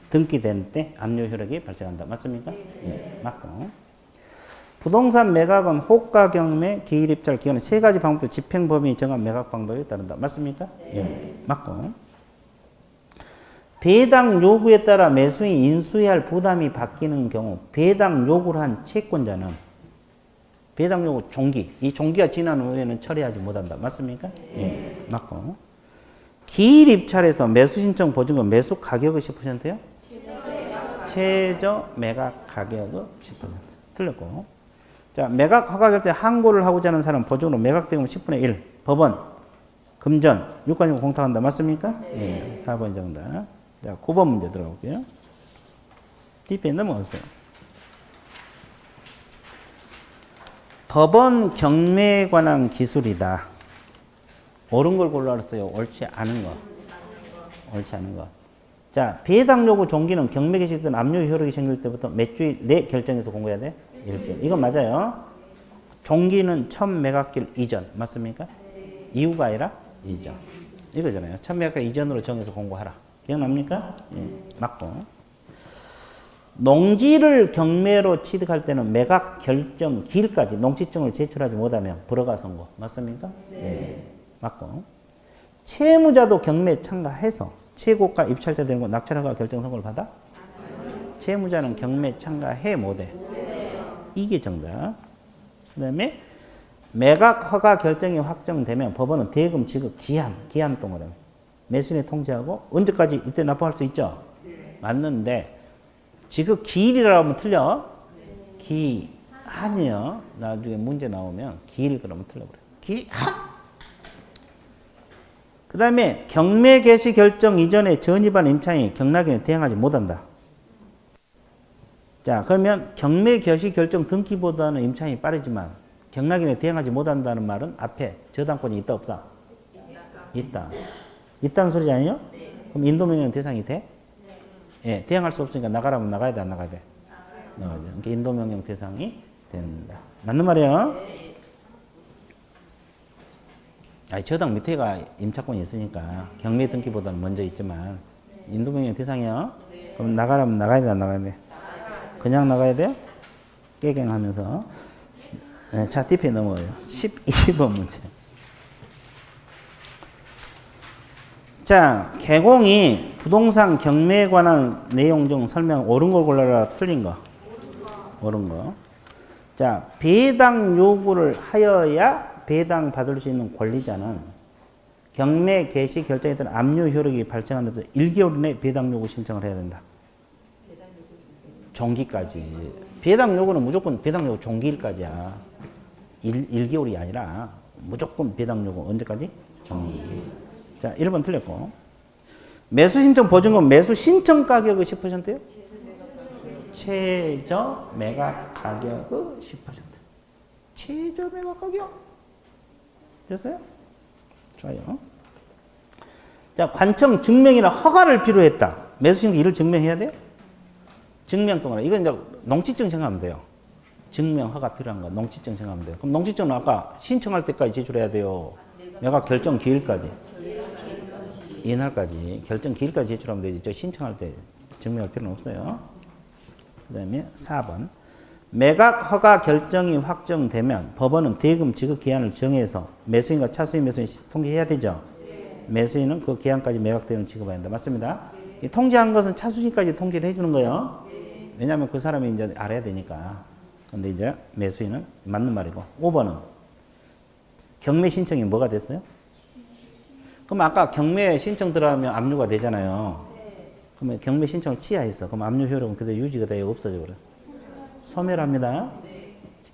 S1: 등기된 때 압류 효력이 발생한다. 맞습니까? 네. 맞고. 부동산 매각은 호가 경매, 기일 입찰 기간의 세 가지 방법도 집행 범위 정한 매각 방법에 따른다. 맞습니까? 네. 맞고. 배당 요구에 따라 매수인이 인수해야 할 부담이 바뀌는 경우 배당 요구를 한 채권자는 배당 요구 종기, 이 종기가 지난 후에는 처리하지 못한다. 맞습니까? 네. 맞고. 기일 입찰에서 매수 신청 보증금 매수 가격의 10%요? 최저 매각 가격의 10%. 틀렸고. 자, 매각 허가 결제 항고를 하고자 하는 사람 보증으로 매각 대금 10분의 1. 법원, 금전, 유관용 공탁한다. 맞습니까? 네. 4번 정답. 자, 9번 문제 들어볼게요. 뒷에 넘어가세요. 법원 경매에 관한 기술이다. 옳은 걸 골라왔어요. 옳지 않은 거. 옳지 않은 거. 자, 배당 요구 종기는 경매 개시된 압류 효력이 생길 때부터 몇 주일 내 결정해서 공고해야 돼? 일주일. 이건 맞아요. 종기는 첫 매각일 이전. 맞습니까? 이후가 아니라 이전. 이거잖아요. 첫 매각일 이전으로 정해서 공고하라. 기억납니까? 예, 맞고. 농지를 경매로 취득할 때는 매각 결정 기일까지 농지증을 제출하지 못하면 불허가 선고. 맞습니까? 네. 맞고. 채무자도 경매에 참가해서 최고가 입찰자 되는 거 낙찰허가 결정 선고를 받아? 채무자는 경매에 참가해 못해? 이게 정답. 그 다음에 매각 허가 결정이 확정되면 법원은 대금 지급 기한 동안 매수인이 통지하고 언제까지 이때 납부할 수 있죠? 맞는데 지급 기일이라고 하면 틀려? 기한이요. 나중에 문제 나오면 기일 그러면 틀려버려. 기한. 그 다음에 경매 개시 결정 이전에 전입한 임차인이 경락인에 대항하지 못한다. 자, 그러면 경매 개시 결정 등기보다는 임차인이 빠르지만 경락인에 대항하지 못한다는 말은 앞에 저당권이 있다 없다? 있다. 있다는 소리지 아니에요? 그럼 인도명령 대상이 돼? 예, 대항할 수 없으니까 나가라면 나가야 돼, 안 나가야 돼? 나가야 돼. 그러니까 인도명령 대상이 된다. 맞는 말이에요? 아니, 저당 밑에가 임차권이 있으니까 경매 등기보다는 먼저 있지만 인도명령 대상이요? 그럼 나가라면 나가야 돼, 안 나가야 돼? 그냥 나가야 돼요? 깨갱하면서. 네, 자, 뒤에 넘어가요. 20번 문제. 자, 개공이 부동산 경매에 관한 내용 중 설명 옳은 걸 골라라. 틀린 거. 옳은 거. 자, 배당 요구를 하여야 배당 받을 수 있는 권리자는 경매 개시 결정에 따른 압류 효력이 발생한 데부터 1개월 이내 배당 요구 신청을 해야 된다. 종기까지. 배당 요구는 무조건 배당 요구 종기일까지야. 1개월이 아니라 무조건 배당 요구 언제까지? 종기. 자, 1번 틀렸고. 매수 신청 보증금 매수 신청 가격의 10%요? 최저 매각 가격의 10%. 최저 매각 가격. 됐어요? 좋아요. 자, 관청 증명이나 허가를 필요했다. 매수 신고 이를 증명해야 돼요? 증명 동안. 이건 이제 농지증 생각하면 돼요. 증명 허가 필요한 거 농지증 생각하면 돼요. 그럼 농지증은 아까 신청할 때까지 제출해야 돼요. 매각 결정 기일까지. 이날까지 결정 기일까지 제출하면 되지. 저 신청할 때 증명할 필요는 없어요. 그 다음에 4번. 매각 허가 결정이 확정되면 법원은 대금 지급 기한을 정해서 매수인과 차수인 매수인 통지해야 되죠. 매수인은 그 기한까지 매각대금 지급해야 한다. 맞습니다. 이 통지한 것은 차수인까지 통지를 해주는 거예요. 왜냐하면 그 사람이 이제 알아야 되니까. 근데 이제 매수인은 맞는 말이고. 5번은 경매 신청이 뭐가 됐어요? 그럼 아까 경매 신청 들어가면 압류가 되잖아요. 그러면 경매 신청을 취하했어. 그럼 압류 효력은 그대로 유지가 돼요? 없어져 버려? 소멸합니다.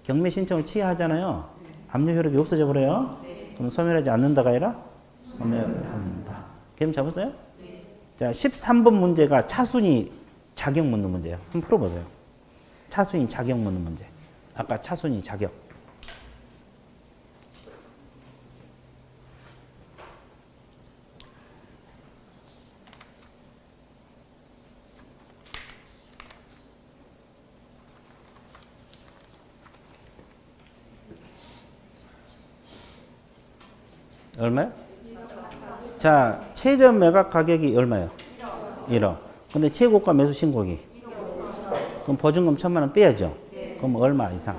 S1: 경매 신청을 취하하잖아요. 압류 효력이 없어져 버려요. 그럼 소멸하지 않는다가 아니라 소멸한다. 개념 잡았어요? 자, 13번 문제가 차순위 자격 묻는 문제예요. 한번 풀어보세요. 차순위 자격 묻는 문제. 아까 차순위 자격. 얼마요? 자, 최저 매각 가격이 얼마예요? 1억. 근데 최고가 매수 신고기. 그럼 보증금 1,000만 원 빼야죠. 그럼 얼마 이상?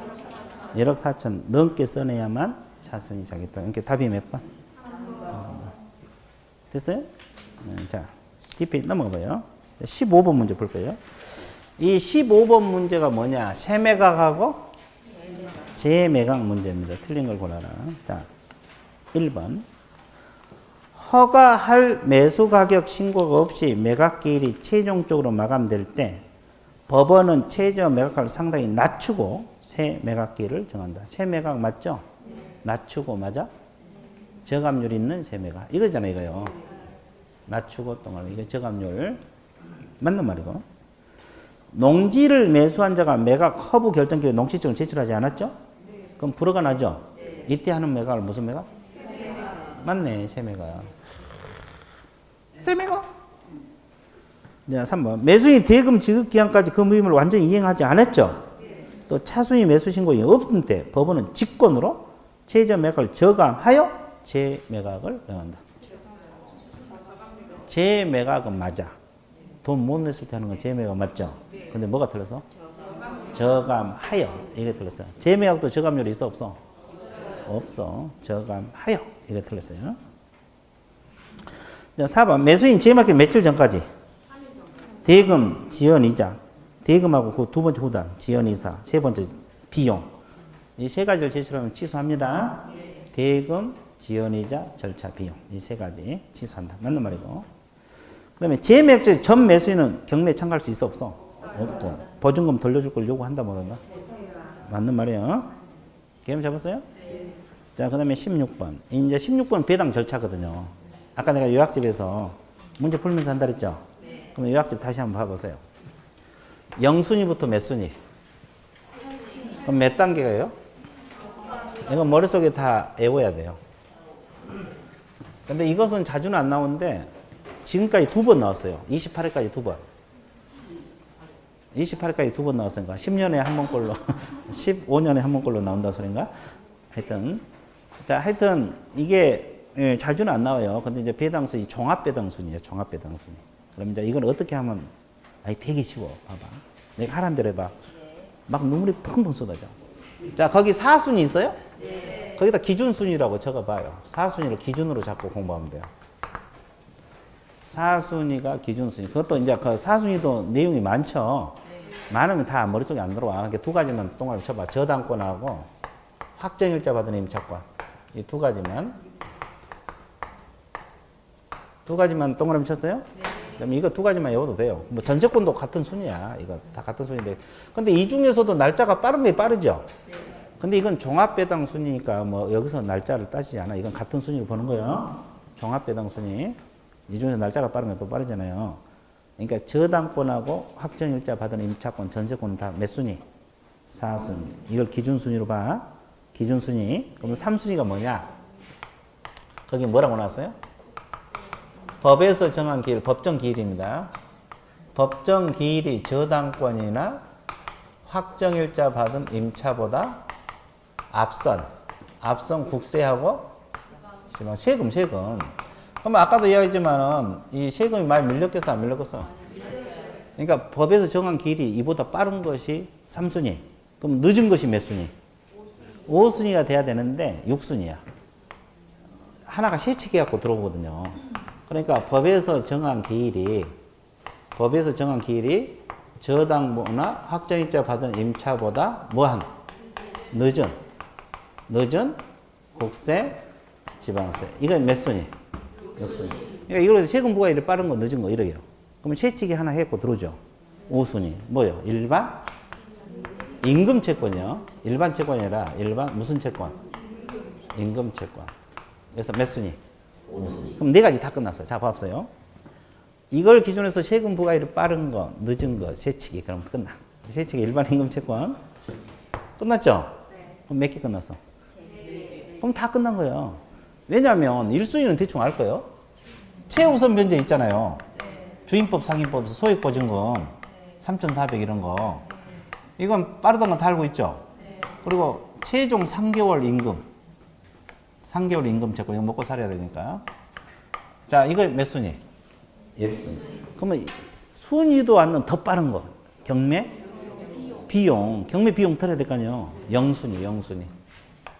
S1: 1억 4천 넘게 써내야만 차순위 자격다. 그러니까 답이 몇 번? 됐어요? 자, 뒷페이지 넘어가 봐요. 15번 문제 볼 거예요. 이 15번 문제가 뭐냐? 세매각하고 재매각 문제입니다. 틀린 걸 골라라. 자, 1번. 허가할 매수 가격 신고가 없이 매각 기일이 최종적으로 마감될 때 법원은 최저 매각가를 상당히 낮추고 새 매각 기일을 정한다. 새 매각 맞죠? 낮추고 맞아? 저감률 있는 새 매각. 이거잖아요, 이거요. 낮추고 동안 이거 저감률 맞는 말이고. 농지를 매수한 자가 매각 허브 결정 기일에 농지증을 제출하지 않았죠? 그럼 불허가 나죠? 이때 하는 매각을 무슨 매각? 맞네, 새 매각. 새 매각. 자, 3번. 매수인이 대금 지급 기한까지 그 무임을 완전히 이행하지 않았죠? 또 차순위 매수 신고가 없을 때 법원은 직권으로 최저 매각을 저감하여 재매각을 명한다. 재매각은 맞아. 돈 못 냈을 때 하는 건 재매각 맞죠? 근데 뭐가 틀렸어? 저감하여. 이게 틀렸어요. 재매각도 저감률이 있어, 없어? 없어. 저감하여. 이게 틀렸어요. 자, 4번. 매수인 재매각이 며칠 전까지? 대금, 지연이자. 대금하고 그 두 번째 후단, 지연이자. 세 번째 비용. 이 세 가지를 제출하면 취소합니다. 대금, 지연이자, 절차, 비용. 이 세 가지 취소한다. 맞는 말이고. 그 다음에 재매각자 전 매수인은 경매에 참가할 수 있어, 없어? 없고. 보증금 돌려줄 걸 요구한다, 못한다? 맞는 말이에요. 개념 잡았어요? 자, 그 다음에 16번. 이제 16번은 배당 절차거든요. 아까 내가 요약집에서 문제 풀면서 한다 그랬죠? 그럼 요약집 다시 한번 봐보세요. 0순위부터 몇 순위? 그럼 몇 단계가요? 이거 머릿속에 다 외워야 돼요. 근데 이것은 자주는 안 나오는데 지금까지 2번 나왔어요. 28회까지 2번. 28회까지 2번 나왔으니까 10년에 한 번꼴로 15년에 한 번꼴로 나온다 소린가? 하여튼 자, 하여튼 이게 자주는 안 나와요. 근데 이제 배당순위 종합 배당순위예요. 종합 배당순위. 그럼 이제 이걸 어떻게 하면 되게 쉬워. 봐봐. 내가 하란 대로 해봐. 막 눈물이 펑펑 쏟아져. 자, 거기 4순위 있어요? 네. 거기다 기준순위라고 적어봐요. 4순위를 기준으로 잡고 공부하면 돼요. 4순위가 기준순위. 그것도 이제 그 4순위도 내용이 많죠. 네. 많으면 다 머릿속에 안 들어와. 그러니까 두 가지만 동그라미 쳐봐. 저당권하고 확정일자 받은 의미 찾고. 이 두 가지만. 두 가지만 동그라미 쳤어요? 네. 그다음에 이거 두 가지만 외워도 돼요. 뭐 전세권도 같은 순이야. 이거 다 같은 순인데. 근데 이 중에서도 날짜가 빠른 게 빠르죠? 근데 이건 종합배당 순이니까 뭐 여기서 날짜를 따지지 않아. 이건 같은 순위로 보는 거예요. 종합배당 순위. 이 중에서 날짜가 빠른 게 또 빠르잖아요. 그러니까 저당권하고 확정일자 받은 임차권, 전세권은 다 몇 순위? 4순위. 이걸 기준순위로 봐. 기준순위. 그러면 3순위가 뭐냐? 거기 뭐라고 나왔어요? 법에서 정한 기일, 법정 기일입니다. 법정 기일이 저당권이나 확정일자 받은 임차보다 앞선 국세하고 세금. 그럼 아까도 이야기했지만은 이 세금이 많이 밀렸겠어, 안 밀렸겠어? 그러니까 법에서 정한 기일이 이보다 빠른 것이 3순위. 그럼 늦은 것이 몇 순위? 5순위가 돼야 되는데 6순위야. 하나가 세치게 갖고 들어오거든요. 그러니까 법에서 정한 기일이 저당보나 확정일자 받은 임차보다 뭐한? 늦은 국세, 지방세. 이건 몇 순위? 6순위. 그러니까 이걸 세금 부과 일이 빠른 거, 늦은 거 이래요. 그러면 세치기 하나 해갖고 들어오죠. 5순위. 뭐요? 일반? 임금 채권이요. 일반 채권이 아니라 일반 무슨 채권? 임금 채권. 그래서 몇 순위? 5순위. 그럼 네 가지 다 끝났어요. 자, 봐보세요. 이걸 기준해서 세금 부과일이 빠른 거, 늦은 거, 세치기. 그럼 끝나. 세치기 일반 임금 채권. 끝났죠? 그럼 몇 개 끝났어? 그럼 다 끝난 거예요. 왜냐하면 1순위는 대충 알 거예요. 최우선 변제 있잖아요. 주임법, 상임법에서 소액보증금 3,400 이런 거. 이건 빠르다는 건 다 알고 있죠? 그리고 최종 3개월 임금. 3개월 임금 채권. 이거 먹고 살아야 되니까. 자, 이거 몇 순위? 1순위. 그러면 순위도 않는 더 빠른 거. 경매? 비용. 경매 비용 털어야 될 거 아니에요. 0순위.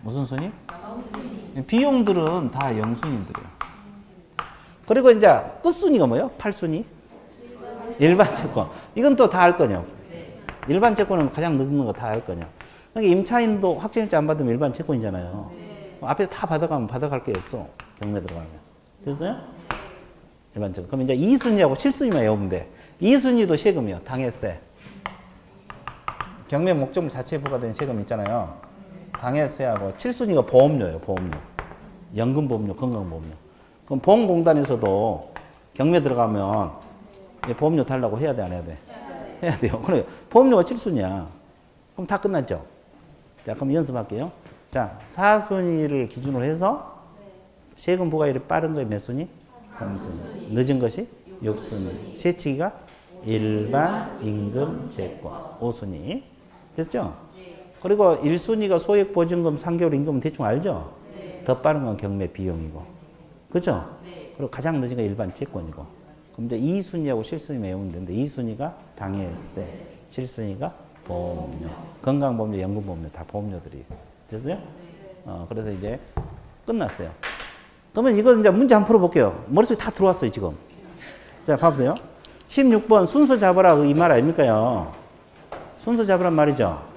S1: 무슨 순위? 비용들은 다 0순위들이에요. 그리고 이제 끝순위가 뭐예요? 8순위? 일반 채권. 이건 또 다 알 거냐. 일반 채권은 가장 늦는 거 다 알 거냐. 그러니까 임차인도 확정일자 안 받으면 일반 채권이잖아요. 앞에서 다 받아가면 받아갈 게 없어. 경매 들어가면. 됐어요? 일반 채권. 그럼 이제 2순위하고 7순위만 외우면 돼. 2순위도 세금이요. 당해세. 경매 목적물 자체에 부과된 세금 있잖아요. 당해세하고 7순위가 보험료예요. 보험료. 연금보험료, 건강보험료. 그럼 보험공단에서도 경매 들어가면 보험료 달라고 해야 돼, 안 해야 돼? 해야 돼요. 그래. 보험료가 7순위야. 그럼 다 끝났죠? 자, 그럼 연습할게요. 자, 4순위를 기준으로 해서 세금 부과일이 빠른 거에 몇 순위? 3순위. 늦은 것이 6순위. 세치기가 일반 임금 채권 5순위. 됐죠? 그리고 1순위가 소액보증금 3개월 임금은 대충 알죠? 더 빠른 건 경매 비용이고. 그죠? 그리고 가장 늦은 건 일반 채권이고. 그럼 이제 2순위하고 7순위 외우면 되는데 2순위가 당해세, 7순위가 보험료, 건강보험료, 연금보험료 다 보험료들이 됐어요? 그래서 이제 끝났어요. 그러면 이거 이제 문제 한번 풀어볼게요. 머릿속에 다 들어왔어요, 지금. 자, 봐보세요. 16번 순서 잡으라 이 말 아닙니까요? 순서 잡으란 말이죠?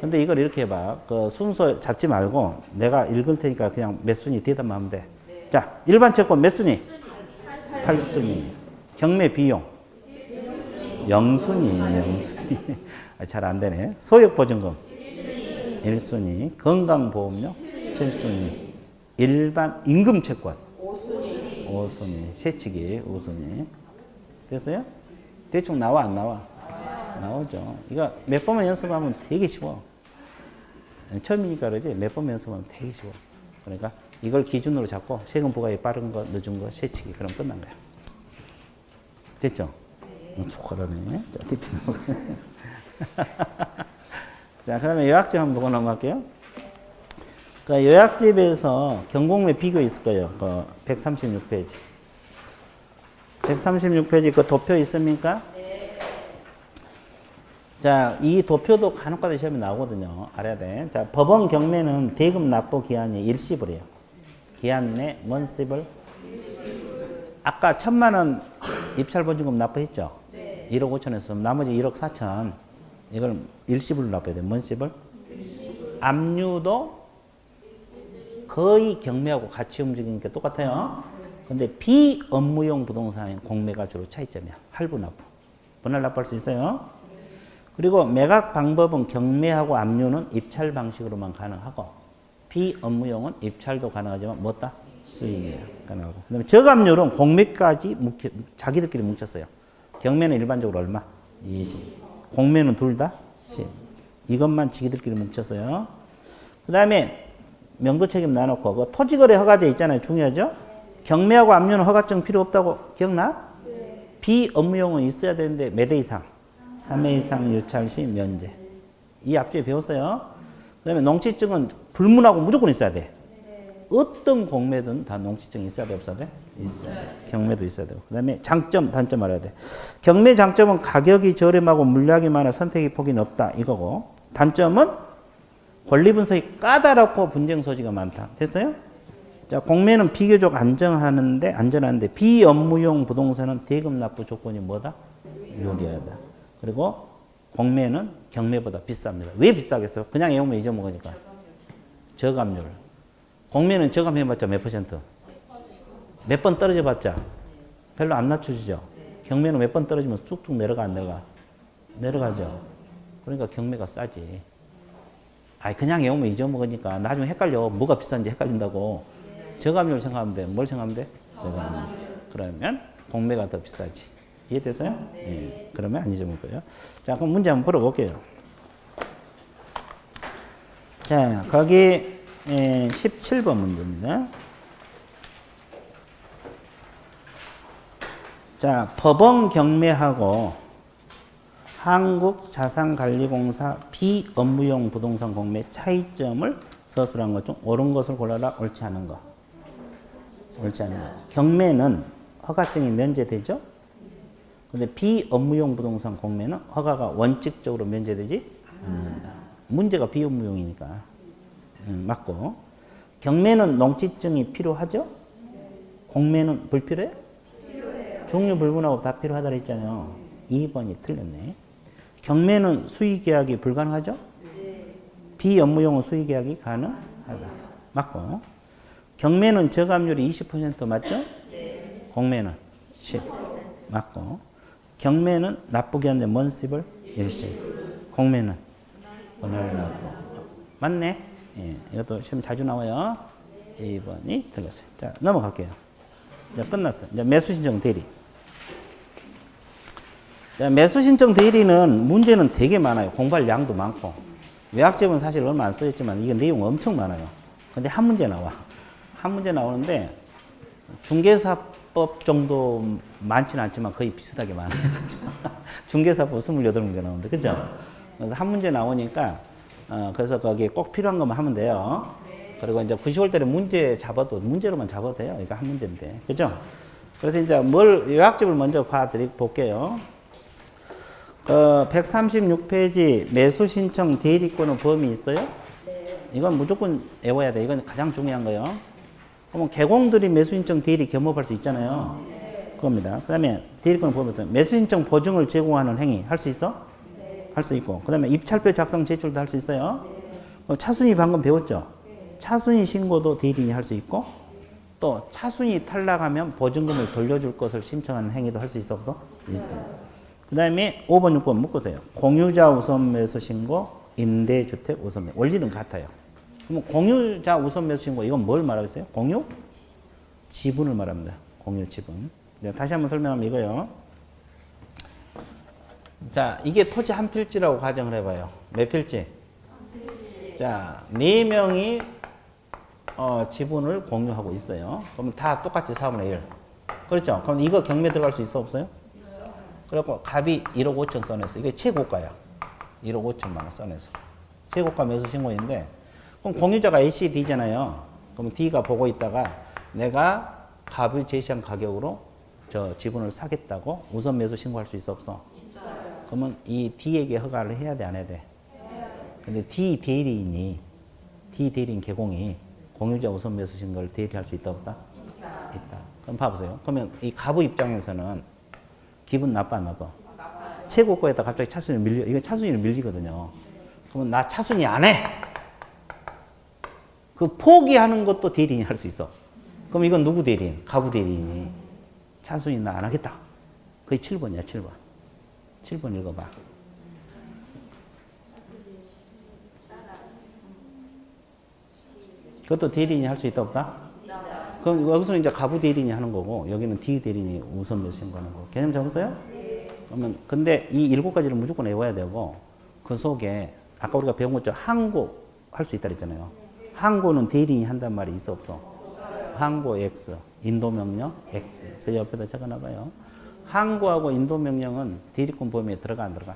S1: 근데 이걸 이렇게 해봐. 그 순서 잡지 말고 내가 읽을 테니까 그냥 몇 순위 대답만 하면 돼. 자, 일반 채권 몇 순위? 8순위. 경매 비용? 0순위. 잘 안 되네. 소액보증금? 1순위. 건강보험료? 7순위. 일반 임금채권? 5순위. 세치기 5순위. 됐어요? 대충 나와, 안 나와? 나오죠. 이거 몇 번만 연습하면 되게 쉬워. 처음이니까 그러지 몇 번만 연습하면 되게 쉬워. 그러니까 이걸 기준으로 잡고 세금 부과에 빠른 거, 늦은 거, 세치기. 그럼 끝난 거야. 됐죠? 초콜릿네. 자, 디피 넘어가. 자, 그러면 요약집 한번 보고 넘어갈게요. 그 요약집에서 경공매 비교 있을 거예요. 그 136페이지. 136페이지 그 도표 있습니까? 네. 자, 이 도표도 간혹가다 시험에 나오거든요. 알아야 돼. 자, 법원 경매는 대금 납부 기한이 일시불이에요. 기한 내 먼시불. 아까 1,000만 원 입찰보증금 납부했죠? 네. 1억 5천에서 나머지 1억 4천. 이걸 일시불로 납부해야 돼. 먼시불. 압류도 거의 경매하고 같이 움직이는 게 똑같아요. 근데 비업무용 부동산은 공매가 주로 차이점이야. 할부 납부. 분할 납부할 수 있어요. 그리고 매각 방법은 경매하고 압류는 입찰 방식으로만 가능하고 비업무용은 입찰도 가능하지만 뭐다? 수익이에요. 가능하고. 그다음에 저감률은 공매까지 자기들끼리 뭉쳤어요. 경매는 일반적으로 얼마? 20. 공매는 둘 다 10. 이것만 지기들끼리 뭉쳤어요. 그다음에 명도 책임 나놓고 그 토지거래 허가제 있잖아요. 중요하죠? 경매하고 압류는 허가증 필요 없다고 기억나? 네. 비업무용은 있어야 되는데 몇 회 이상? 3회 이상 유찰 시 면제. 이 앞주에 배웠어요. 그 다음에 농지증은 불문하고 무조건 있어야 돼. 네. 어떤 공매든 다 농지증이 있어야 돼, 없어야 돼? 있어야 돼. 경매도 있어야 되고. 그 다음에 장점, 단점 알아야 돼. 경매 장점은 가격이 저렴하고 물량이 많아 선택의 폭이 높다. 이거고. 단점은 권리 분석이 까다롭고 분쟁 소지가 많다. 됐어요? 자, 공매는 비교적 안전한데 비업무용 부동산은 대금 납부 조건이 뭐다? 유리하다. 그리고 공매는 경매보다 비쌉니다. 왜 비싸겠어요? 그냥 애우면 잊어먹으니까. 저감률. 공매는 저감해봤자 몇 퍼센트? 몇 번 떨어져봤자 별로 안 낮춰지죠. 경매는 몇 번 떨어지면 쭉쭉 내려가 안 내려가? 내려가죠. 그러니까 경매가 싸지. 아니 그냥 외우면 잊어먹으니까 나중에 헷갈려. 뭐가 비싼지 헷갈린다고. 저감률 생각하면 돼. 뭘 생각하면 돼? 저감률. 그러면 공매가 더 비싸지. 이해됐어요? 네. 그러면 안 잊어먹을 거예요. 자, 그럼 문제 한번 풀어볼게요. 자, 거기 17번 문제입니다. 자, 법원 경매하고 한국자산관리공사 비업무용 부동산 공매 차이점을 서술한 것 중 옳은 것을 골라라. 옳지 않은 거. 옳지 않은 거. 경매는 허가증이 면제되죠? 근데 비업무용 부동산 공매는 허가가 원칙적으로 면제되지 않는다. 문제가 비업무용이니까. 맞고. 경매는 농지증이 필요하죠? 공매는 불필요해? 필요해요. 종류 불문하고 다 필요하다 그랬잖아요. 2번이 틀렸네. 경매는 수의계약이 불가능하죠? 네. 비업무용은 수의계약이 가능하다. 맞고. 경매는 저감률이 20% 맞죠? 네. 공매는 10. 맞고. 경매는 납부기한데 먼시블 일시. 공매는 분할 납부. 맞네? 예, 이것도 시험 자주 나와요. 2번이 틀렸어요. 자, 넘어갈게요. 이제 끝났어요. 이제 매수신청 대리. 자, 매수신청 대리는 문제는 되게 많아요. 공부할 양도 많고. 외학집은 사실 얼마 안 써있지만 이게 내용 엄청 많아요. 근데 한 문제 나와. 한 문제 나오는데 중개사법 정도 많지는 않지만 거의 비슷하게 많아요. 중개사법 28문제 나오는데, 그죠? 그래서 한 문제 나오니까, 그래서 거기에 꼭 필요한 것만 하면 돼요. 그리고 이제 90월 달에 문제 잡아도, 문제로만 잡아도 돼요. 이거 한 문제인데. 그죠? 그래서 이제 요약집을 먼저 볼게요. 136페이지 매수신청 대리권의 범위 있어요? 네. 이건 무조건 외워야 돼. 이건 가장 중요한 거예요. 그러면 개공들이 매수신청 대리 겸업할 수 있잖아요. 네. 그겁니다. 그 다음에 대리권의 범위 있어요. 매수신청 보증을 제공하는 행위 할 수 있어? 네. 할 수 있고. 그 다음에 입찰표 작성 제출도 할 수 있어요. 네. 차순위 방금 배웠죠? 네. 차순위 신고도 대리인이 할 수 있고, 또 차순위 탈락하면 보증금을 돌려줄 것을 신청하는 행위도 할 수 있어 없어? 있어요. 그 다음에 5번, 6번 묶으세요. 공유자 우선 매수 신고, 임대주택 우선 매수. 원리는 같아요. 그럼 공유자 우선 매수 신고, 이건 뭘 말하겠어요? 공유? 지분을 말합니다. 공유 지분. 다시 한번 설명하면 이거요. 자, 이게 토지 한 필지라고 가정을 해봐요. 몇 필지? 자, 4명이 지분을 공유하고 있어요. 그러면 다 똑같이 4분의 1. 그렇죠? 그럼 이거 경매 들어갈 수 있어, 없어요? 그래갖고 값이 1억 5천 써내서 이게 최고가야. 1억 5천만 원 써내서. 최고가 매수 신고인데, 그럼 공유자가 AC, D잖아요. 그럼 D가 보고 있다가 내가 값을 제시한 가격으로 저 지분을 사겠다고 우선 매수 신고할 수 있어, 없어? 있어요. 그러면 이 D에게 허가를 해야 돼, 안 해야 돼? 해야 돼. 근데 D 대리인 개공이 공유자 우선 매수 신고를 대리할 수 있다, 없다? 있다. 그럼 봐보세요. 그러면 이 가부 입장에서는 기분 나빠, 안 나빠? 최고가에다 갑자기 차순위 밀려. 이거 차순위를 밀리거든요. 그러면 나 차순위 안 해! 그 포기하는 것도 대리인이 할 수 있어. 그럼 이건 누구 대리인? 가부 대리인이 찬순이 나 안 하겠다. 그게 7번이야, 7번. 7번 읽어봐. 그것도 대리인이 할 수 있다, 없다? 그럼 여기서는 이제 가부 대리인이 하는 거고, 여기는 D 대리인이 우선 몇인 거는 거. 개념 잡았어요? 그러면, 근데 이 7가지를 무조건 외워야 되고, 그 속에, 아까 우리가 배운 것처럼 항고 할 수 있다 그랬잖아요. 항고는 대리인이 한단 말이 있어, 없어? 항고 X, 인도명령 X. 그 옆에다 적어놔봐요. 항고하고 인도명령은 대리권 범위에 들어가, 안 들어가?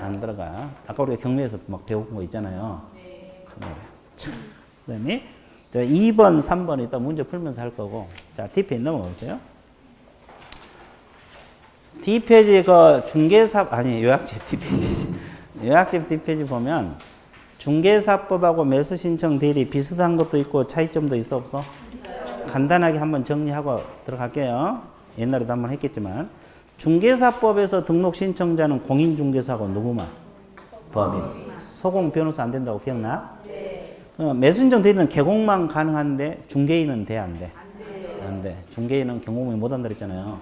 S1: 안 들어가. 아까 우리가 경매에서 막 배운 거 있잖아요. 그 노래. 그 다음에, 자, 2번, 3번 이따 문제 풀면서 할 거고. 자, D페이지 넘어가보세요. D페이지 그 중개사, 아니, 요약집 D페이지. 요약집 D페이지 보면 중개사법하고 매수신청 대리 비슷한 것도 있고 차이점도 있어, 없어? 간단하게 한번 정리하고 들어갈게요. 옛날에도 한번 했겠지만. 중개사법에서 등록 신청자는 공인중개사고 누구만? 법인. 소공 변호사 안 된다고 기억나? 매수신청 대리는 개공만 가능한데 중개인은 돼, 안 돼? 안 돼. 중개인은 경공이 못 한다 그랬잖아요.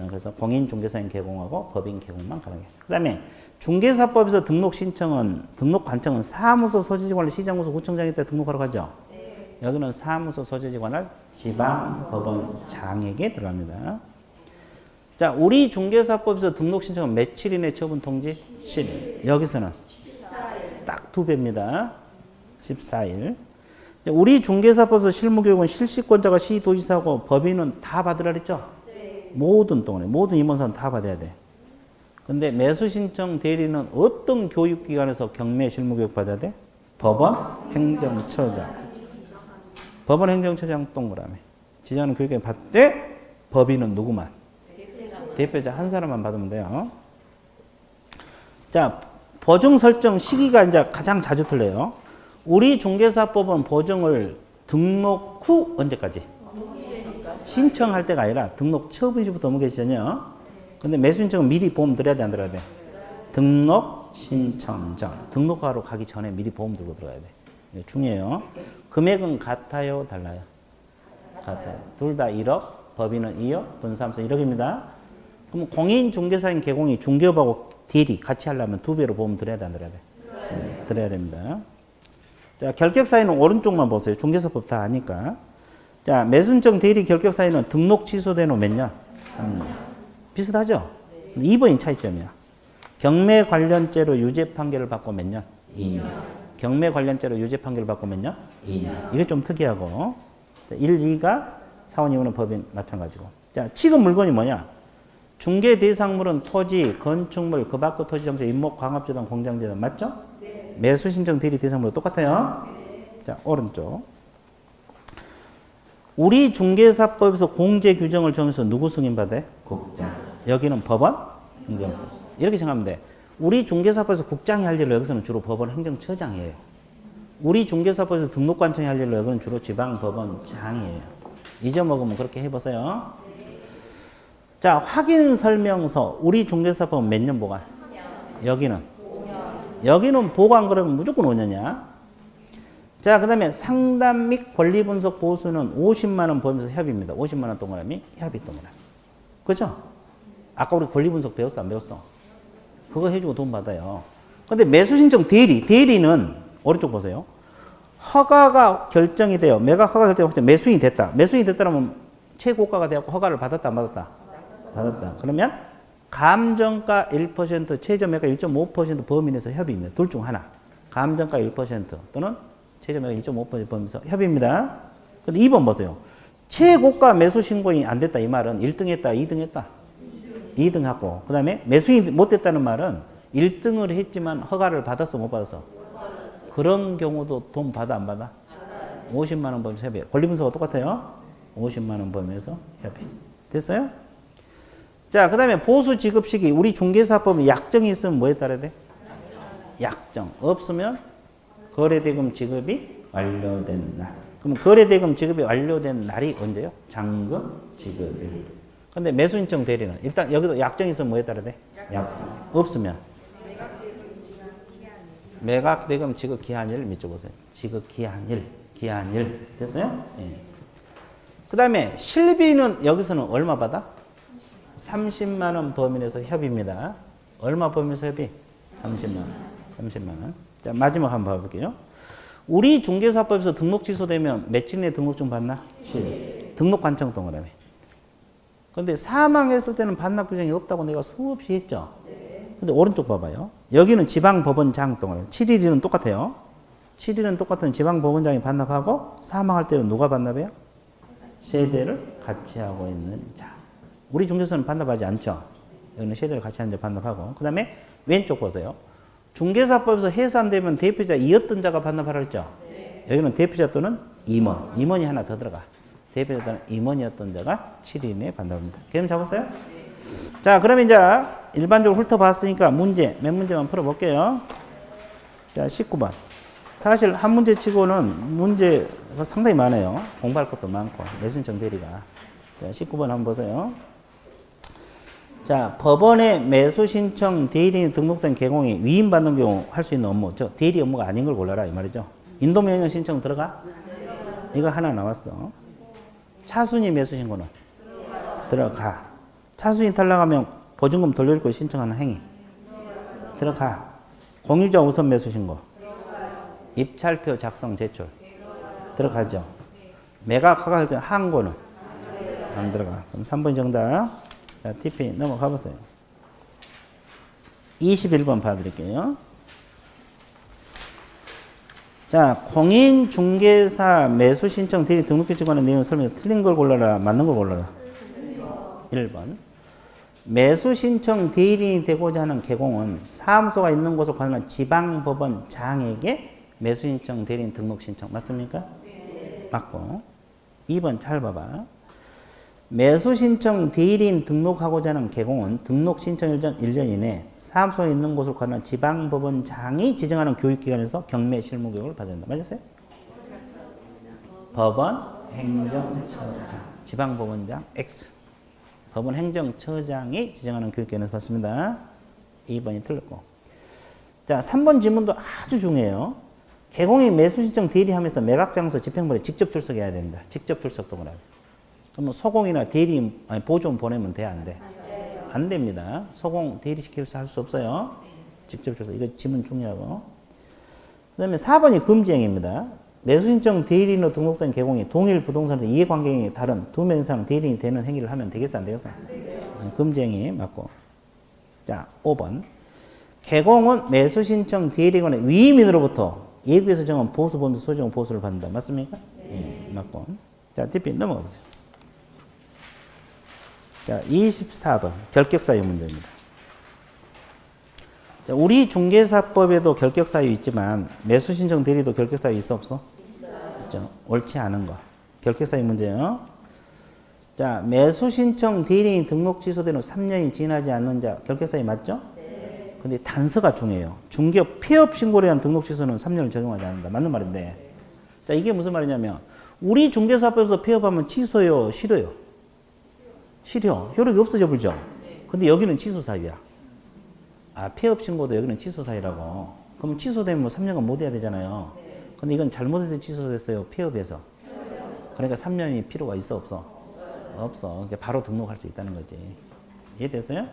S1: 그래서 공인중개사인 개공하고 법인 개공만 가능해. 그 다음에 중개사법에서 등록 신청은, 등록 관청은 사무소 소재지관을 시장구소 구청장에 때 등록하러 가죠. 여기는 사무소 소재지관을 지방법원장에게 들어갑니다. 자, 우리 중개사법에서 등록 신청은 며칠 이내 처분 통지? 7일. 여기서는 딱 2배입니다. 14일. 우리 중개사법에서 실무교육은 실시권자가 시도지사고 법인은 다 받으라 그랬죠? 모든 동안에, 모든 임원사는 다 받아야 돼. 근데 매수신청 대리는 어떤 교육기관에서 경매 실무교육 받아야 돼? 법원 행정처장. 법원 행정처장 동그라미. 지자는 교육에 받되 법인은 누구만? 대표자 한 사람만 받으면 돼요. 자, 보증 설정 시기가 이제 가장 자주 틀려요. 우리 중개사법은 보증을 등록 후 언제까지? 신청할 때가 아니라 등록 처분 시부터 업무개시 전이요. 근데 매수신청은 미리 보험 들어야 돼, 안 들어야 돼? 등록 신청 전. 등록하러 가기 전에 미리 보험 들고 들어가야 돼. 이게 중요해요. 금액은 같아요, 달라요? 같아요. 둘 다 1억, 법인은 2억, 분사하면서 1억입니다. 그럼 공인중개사인 개공이 중개업하고 대리 같이 하려면 2배로 보험 들어야 돼, 안 들어야 돼? 들어야 됩니다. 자, 결격 사유는 오른쪽만 보세요. 중개사법 다 아니까. 자, 매수신청 대리 결격 사유는 등록 취소된 후 몇 년? 3년. 비슷하죠? 2번이 차이점이야. 경매 관련죄로 유죄 판결을 받고 몇 년? 2년. 경매 관련죄로 유죄 판결을 받고 몇 년? 2년. 이게 좀 특이하고. 1, 2가 사원 이후는 법인 마찬가지고. 자, 취급 물건이 뭐냐? 중개 대상물은 토지, 건축물, 그 밖의 토지 정책, 임목, 광업재단, 공장재단 맞죠? 네. 매수신청 대리 대상물도 똑같아요. 네. 자, 오른쪽. 우리 중개사법에서 공제 규정을 정해서 누구 승인받아요? 국장. 여기는 법원, 행정. 이렇게 생각하면 돼. 우리 중개사법에서 국장이 할 일을 여기서는 주로 법원 행정처장이에요. 우리 중개사법에서 등록관청이 할 일을 여기는 주로 지방법원장이에요. 잊어먹으면 그렇게 해보세요. 자, 확인 설명서. 우리 중개사법은 몇 년 보관? 여기는? 5년. 여기는 보관 그러면 무조건 5년이야. 자, 그 다음에 상담 및 권리분석 보수는 50만 원 보면서 협의입니다. 50만 원 동그라미, 협의 동그라미. 그죠? 아까 우리 권리분석 배웠어, 안 배웠어? 그거 해주고 돈 받아요. 근데 매수신청 대리는 오른쪽 보세요. 허가가 결정이 돼요. 매각 허가 결정이 됐다. 매수인이 됐다. 매수인이 됐다면 최고가가 되었고 허가를 받았다, 안 받았다? 받았다. 그러면 감정가 1%, 최저매가 1.5% 범위내에서 협의입니다. 둘 중 하나. 감정가 1% 또는 최저매가 1.5% 범위에서 협의입니다. 근데 2번 보세요. 최고가 매수 신고인이 안 됐다 이 말은 1등 했다, 2등 했다? 2등 하고 그 다음에 매수인이 못 됐다는 말은 1등을 했지만 허가를 받았어, 못 받았어? 그런 경우도 돈 받아, 안 받아? 50만 원 범위에서 협의. 권리분석과 똑같아요. 50만 원 범위에서 협의. 됐어요? 자, 그 다음에 보수 지급 시기. 우리 중개사법에 약정이 있으면 뭐에 따라야 돼? 약정. 없으면 거래대금 지급이 완료된 날. 그럼 거래대금 지급이 완료된 날이 언제요? 잔금 지급일. 근데 매수신청 대리는 일단 여기도 약정이 있으면 뭐에 따라야 돼? 약정. 없으면 매각대금 지급 기한일 밑줄 보세요. 지급 기한일. 됐어요? 예. 그 다음에 실비는 여기서는 얼마 받아? 30만 원 범위에서 협의입니다. 얼마 범위에서 협의? 30만 원. 30만 원. 자, 마지막 한번 봐볼게요. 우리 중개사법에서 등록 취소되면 며칠 내에 등록증 받나? 7일. 등록 관청 동그라미. 근데 사망했을 때는 반납 규정이 없다고 내가 수없이 했죠? 근데 오른쪽 봐봐요. 여기는 지방법원장 동그라미. 7일은 똑같아요. 7일은 똑같은 지방법원장이 반납하고 사망할 때는 누가 반납해요? 세대를 같이 하고 있는 자. 우리 중개사는 반납하지 않죠? 여기는 세대를 같이 하는 자 반납하고. 그 다음에 왼쪽 보세요. 중개사법에서 해산되면 대표자 이었던 자가 반납하라 했죠? 여기는 대표자 또는 임원. 임원이 하나 더 들어가. 대표자 또는 임원이었던 자가 7일 내에 반납합니다. 개념 잡았어요? 자, 그러면 이제 일반적으로 훑어봤으니까 문제, 몇 문제만 풀어볼게요. 자, 19번. 사실 한 문제 치고는 문제가 상당히 많아요. 공부할 것도 많고, 매수신청 대리가. 자, 19번 한번 보세요. 자, 법원에 매수신청 대리인이 등록된 개공이 위임받는 경우 할 수 있는 업무. 대리 업무가 아닌 걸 골라라. 이 말이죠. 인도명령 신청 들어가? 이거 하나 나왔어. 차순위 매수신고는? 들어가. 차순위 탈락하면 보증금 돌려줄 거 신청하는 행위. 들어가. 공유자 우선 매수신고. 입찰표 작성 제출. 들어가죠. 매각 허가 결정 항고는? 안 들어가. 그럼 3번 정답. 자, TP 넘어가 보세요. 21번 봐드릴게요. 자, 공인중개사 매수신청 대리 등록규칙 관한 내용 설명. 틀린 걸 골라라, 맞는 걸 골라라. 1번. 매수신청 대리인이 되고자 하는 개공은 사무소가 있는 곳을 관할 지방법원장에게 매수신청 대리인 등록 신청. 맞습니까? 네. 맞고. 2번 잘 봐봐. 매수신청 대리인 등록하고자 하는 개공은 등록 신청 1년 이내 사무소에 있는 곳을 관할 지방법원장이 지정하는 교육기관에서 경매 실무 교육을 받아야 된다. 맞았어요? 법원 행정처장. 지방법원장 X. 법원 행정처장이 지정하는 교육기관에서 받습니다. 2번이 틀렸고. 자, 3번 지문도 아주 중요해요. 개공이 매수신청 대리하면서 매각장소 집행본에 직접 출석해야 됩니다. 직접 출석 동그라미. 그러면 소공이나 대리, 아니, 보존 보내면 돼, 안 돼? 안 됩니다. 소공 대리 시켜서 할 수 없어요. 직접 출석. 이거 지문 중요하고. 그 다음에 4번이 금지행위입니다. 매수신청 대리인으로 등록된 개공이 동일 부동산에서 이해관계이 다른 2명 이상 대리인이 되는 행위를 하면 되겠어, 안 되겠어? 금지행위 맞고. 자, 5번. 개공은 매수신청 대리인의 위임인으로부터 예규에서 정한 보수범위에서 소정 보수를 받는다. 맞습니까? 네. 맞고. 자, TP 넘어가 보세요. 자, 24번. 결격사유 문제입니다. 자, 우리 중개사법에도 결격사유 있지만 매수신청 대리도 결격사유 있어 없어? 있죠. 옳지 않은 거. 결격사유 문제요. 자, 매수신청 대리인 등록 취소된 후 3년이 지나지 않는 자 결격사유 맞죠? 네. 근데 단서가 중요해요. 중개업 폐업 신고에 대한 등록 취소는 3년을 적용하지 않는다. 맞는 말인데. 자, 이게 무슨 말이냐면 우리 중개사법에서 폐업하면 취소요, 실효요? 실효. 효력이 없어져 버리죠. 근데 여기는 취소 사유야. 아, 폐업 신고도 여기는 취소 사유라고. 그럼 취소되면 뭐 3년간 못 해야 되잖아요. 근데 이건 잘못해서 취소됐어요. 폐업에서. 그러니까 3년이 필요가 있어 없어? 없어. 그러니까 바로 등록할 수 있다는 거지. 이해됐어요?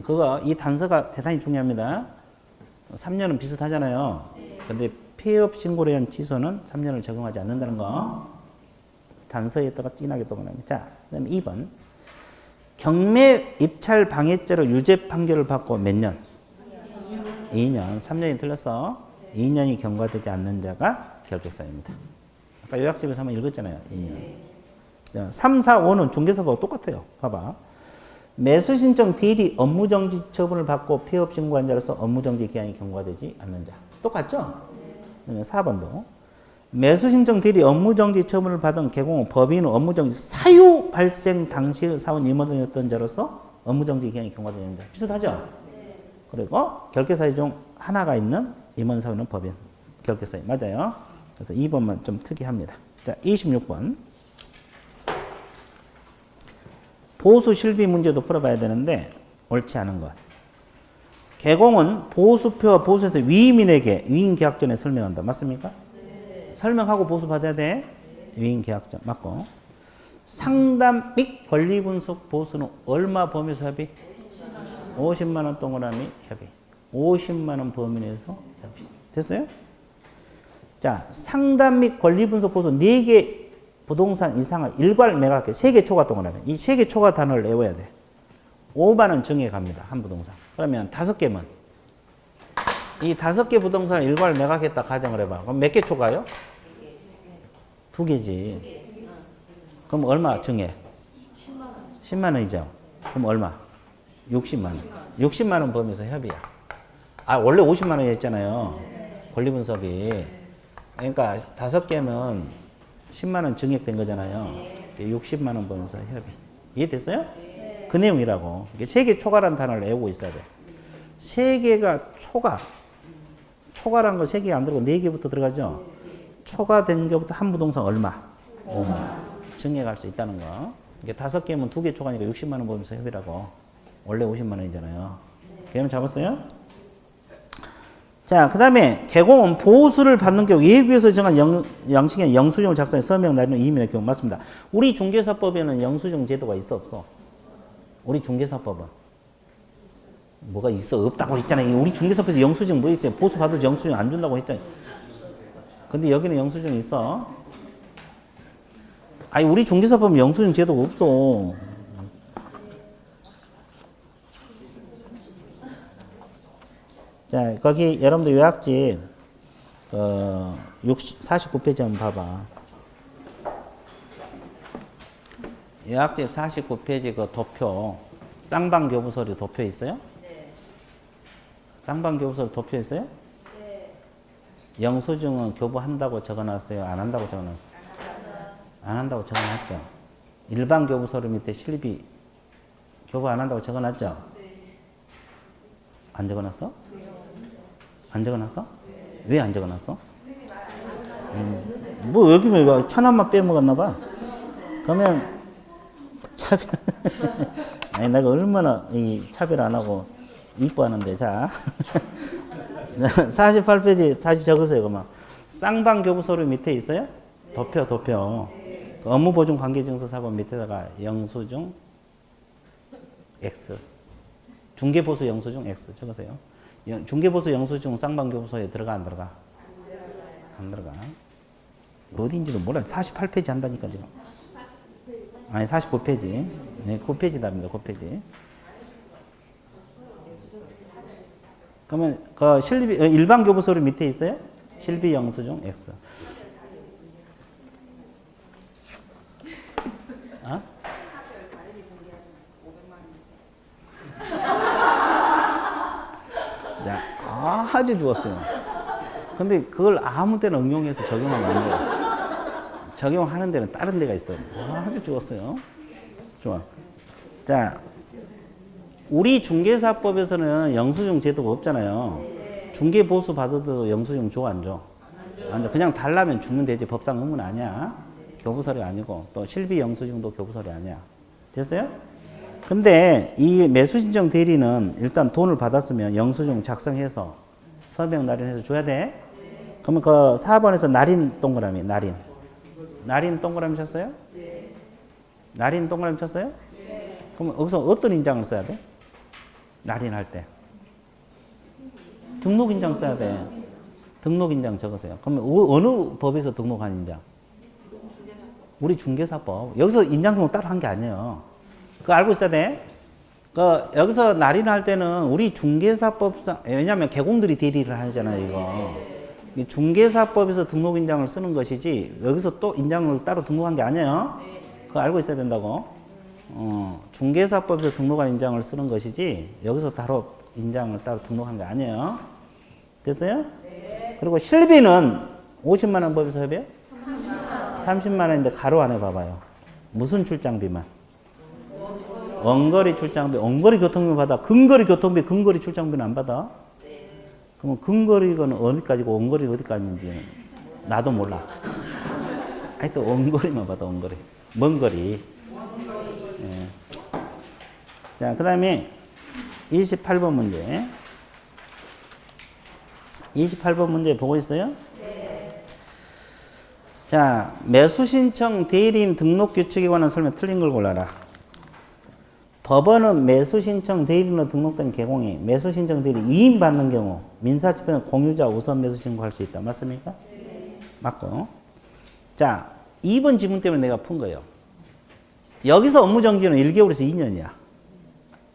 S1: 그거 이 단서가 대단히 중요합니다. 3년은 비슷하잖아요. 근데 폐업 신고에 대한 취소는 3년을 적용하지 않는다는 거. 단서에다가 진하게 떠나갑니다. 자, 그다음에 2번. 경매 입찰 방해죄로 유죄 판결을 받고 몇 년? 2년. 3년이 틀렸어. 2년이 경과되지 않는 자가 결격사유입니다. 아까 요약집에서 한번 읽었잖아요. 2년. 자, 3, 4, 5는 중개사법하고 똑같아요. 봐봐. 매수신청 대리 업무정지 처분을 받고 폐업 신고한 자로서 업무정지 기한이 경과되지 않는 자. 똑같죠? 4번도. 매수신청 대리 업무정지 처분을 받은 개공은 법인은 업무정지 사유 발생 당시의 사원 임원이었던 자로서 업무정지 기한이 경과되는 자. 비슷하죠? 그리고 결격사유 중 하나가 있는 임원사원은 법인. 결격사유 맞아요. 그래서 2번만 좀 특이합니다. 자, 26번. 보수 실비 문제도 풀어봐야 되는데 옳지 않은 것. 개공은 보수표와 보수에서 위임인에게 위임계약 전에 설명한다. 맞습니까? 설명하고 보수 받아야 돼. 위임계약전 맞고. 상담 및 권리 분석 보수는 얼마 범위에서 협의? 50만 원 동그라미 협의. 50만 원 범위 내에서 협의. 됐어요? 자, 상담 및 권리 분석 보수 4개 부동산 이상을 일괄 매각해. 3개 초과 동그라미. 이 3개 초과 단어를 외워야 돼. 5만 원 정해 갑니다. 한 부동산. 그러면 5개면 이 5개 부동산을 일괄 매각했다 가정을 해봐. 그럼 몇 개 초과요? 2개지. 그럼 얼마 정해? 10만 원이죠. 그럼 얼마? 60만 원. 60만 원 범위에서 협의야. 아, 원래 50만 원이었잖아요. 권리 분석이. 그러니까 5개면 10만 원 증액된 거잖아요. 60만 원 범위에서 협의. 이해됐어요? 그 내용이라고. 이게 3개 초과라는 단어를 외우고 있어야 돼. 3개가 초과. 초과라는 거 3개 안 들어가고 4개부터 들어가죠. 초과된 것부터 한 부동산 얼마? 5만 원. 증액할 수 있다는 거. 이게 5개면 2개 초과니까 60만 원 범위에서 협의라고. 원래 50만 원이잖아요. 개념 잡았어요? 자, 그 다음에 개공은 보수를 받는 경우 예규에서 정한 양식의 영수증을 작성해 서명 날리는 이민의 경우 맞습니다. 우리 중개사법에는 영수증 제도가 있어 없어? 우리 중개사법은 뭐가 있어 없다고 했잖아요. 우리 중개사법에서 영수증 뭐 있지? 보수 받을 영수증 안 준다고 했잖아요. 근데 여기는 영수증 있어. 아니 우리 중개사법은 영수증 제도가 없어. 자, 거기 여러분들 요약집 49페이지 한번 봐봐. 요약집 49페이지 그 도표 쌍방교부서류 도표 있어요? 네. 쌍방교부서류 도표 있어요? 네. 영수증은 교부한다고 적어놨어요? 안 한다고 적어놨어요? 안 한다고 적어놨죠? 일반 교부서류 밑에 실비 교부 안 한다고 적어놨죠? 네. 안 적어놨어? 안 적어놨어? 왜 안 적어놨어? 뭐 여기 뭐 천원만 빼먹었나 봐. 그러면 차별 아니 내가 얼마나 이 차별 안 하고 이뻐하는데. 자 48페이지 다시 적으세요. 그러면 쌍방교부서류 밑에 있어요? 도표 업무보증 관계증서 사본 밑에다가 영수증 X 중개보수 영수증 X 적으세요. 중개보수 영수증 쌍방교부서에 들어가 안 들어가? 안 들어가. 어디인지도 몰라. 48페이지 한다니까 지금. 아니 49페이지. 네, 9페이지답니다. 9페이지. 그러면 그 실비 일반 교부서류 밑에 있어요? 실비 영수증 X. 어? 자, 아주 좋았어요. 근데 그걸 아무 데나 응용해서 적용하면 안 돼요. 적용하는 데는 다른 데가 있어요. 아주 좋았어요. 좋아. 자, 우리 중개사법에서는 영수증 제도가 없잖아요. 중개 보수 받아도 영수증 줘, 안 줘? 안 줘. 그냥 달라면 주면 되지. 법상 의무는 아니야. 교부서류 아니고 또 실비 영수증도 교부서류 아니야. 됐어요? 근데 이 매수신청 대리는 일단 돈을 받았으면 영수증 작성해서 서명 날인해서 줘야 돼. 그러면 그 4번에서 날인 동그라미, 날인. 날인 동그라미 쳤어요? 네. 날인 동그라미 쳤어요? 네. 그럼 여기서 어떤 인장을 써야 돼? 날인할 때. 등록인장 써야 돼. 등록인장 적으세요. 그러면 어느 법에서 등록한 인장? 우리 중개사법. 여기서 인장 등록 따로 한 게 아니에요. 그거 알고 있어야 돼. 여기서 날인할 때는 우리 중개사법상, 왜냐면 개공들이 대리를 하잖아요, 이거. 이 중개사법에서 등록인장을 쓰는 것이지, 여기서 또 인장을 따로 등록한 게 아니에요. 그거 알고 있어야 된다고. 중개사법에서 등록한 인장을 쓰는 것이지, 여기서 따로 인장을 따로 등록한 게 아니에요. 됐어요? 그리고 실비는 50만 원 법에서 협의해요? 30만 원인데 가로 안에 봐봐요. 무슨 출장비만? 원거리 출장비, 원거리 교통비 받아. 근거리 교통비, 근거리 출장비는 안 받아? 그러면 근거리는 어디까지고 원거리가 어디까지인지 나도 몰라. 하여튼 원거리만 받아, 원거리. 먼 거리. 예. 자, 그 다음에 28번 문제. 28번 문제 보고 있어요? 자, 매수 신청 대리인 등록 규칙에 관한 설명 틀린 걸 골라라. 법원은 매수 신청 대리인으로 등록된 개공이 매수 신청 대리 위임받는 경우 민사집행은 공유자 우선 매수 신고할 수 있다. 맞습니까? 네. 맞고. 자, 2번 지문 때문에 내가 푼 거예요. 여기서 업무 정지는 1개월에서 2년이야.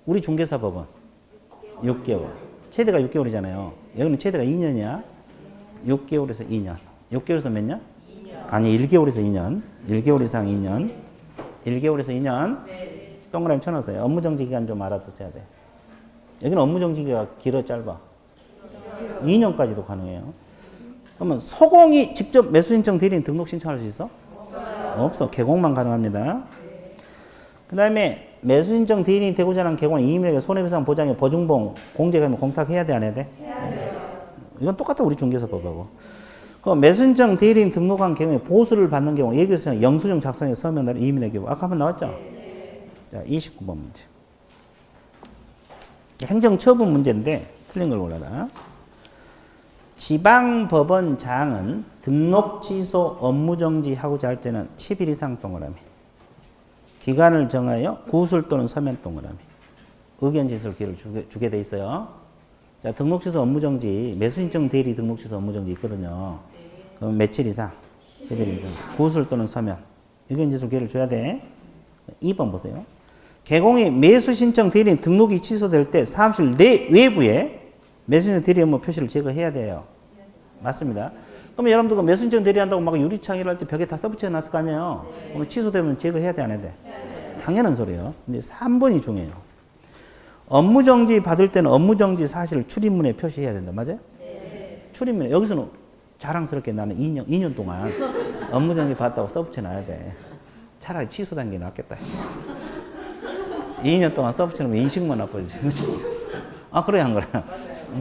S1: 우리 중개사법은 6개월. 최대가 6개월이잖아요. 여기는 최대가 2년이야. 6개월에서 2년. 6개월에서 몇 년? 2년. 아니, 1개월에서 2년. 1개월 이상 2년. 1개월에서 2년. 네. 동그라미 쳐놨어요. 업무 정지 기간 좀 알아두셔야 돼. 여기는 업무 정지가 길어 짧아? 2년까지도 가능해요. 그러면 소공이 직접 매수 신청 대리인 등록 신청할 수 있어? 없어. 개공만 가능합니다. 그 다음에 매수 신청 대리인이 되고자 하는 개공은 이임에게 손해배상 보장에 보증보험 공제금을 공탁해야 돼, 안 해야 돼? 해야 돼요. 이건 똑같아, 우리 중개사법하고. 그 매수 신청 대리인 등록한 경우에 보수를 받는 경우 예비서 영수증 작성에 서명을 이임의 경우 아까 한번 나왔죠? 자, 29번 문제. 행정처분 문제인데 틀린 걸 골라라. 지방법원장은 등록 취소 업무 정지하고자 할 때는 10일 이상 동그라미. 기간을 정하여 구술 또는 서면 동그라미. 의견 제시를 기회를 주게 돼 있어요. 자, 등록 취소 업무 정지, 매수 신청 대리 등록 취소 업무 정지 있거든요. 그럼 며칠 이상? 10일 이상. 구술 또는 서면. 의견 제시를 기회를 줘야 돼. 2번 보세요. 개공이 매수 신청 대리인 등록이 취소될 때 사무실 내 외부에 매수 신청 대리 업무 표시를 제거해야 돼요. 맞습니다. 그러면 여러분들 매수 신청 대리한다고 막 유리창이라 할 때 벽에 다 써붙여 놨을 거 아니에요. 그러면 취소되면 제거해야 돼, 안 해야 돼? 당연한 소리예요. 근데 3번이 중요해요. 업무 정지 받을 때는 업무 정지 사실을 출입문에 표시해야 된다. 맞아요? 출입문에. 여기서는 자랑스럽게 나는 2년 동안 업무 정지 받았다고 써붙여 놔야 돼. 차라리 취소된 게 낫겠다. 2년 동안 써붙여놓으면 인식만 나빠지지. 그렇죠? 아, 그래, 안 그래?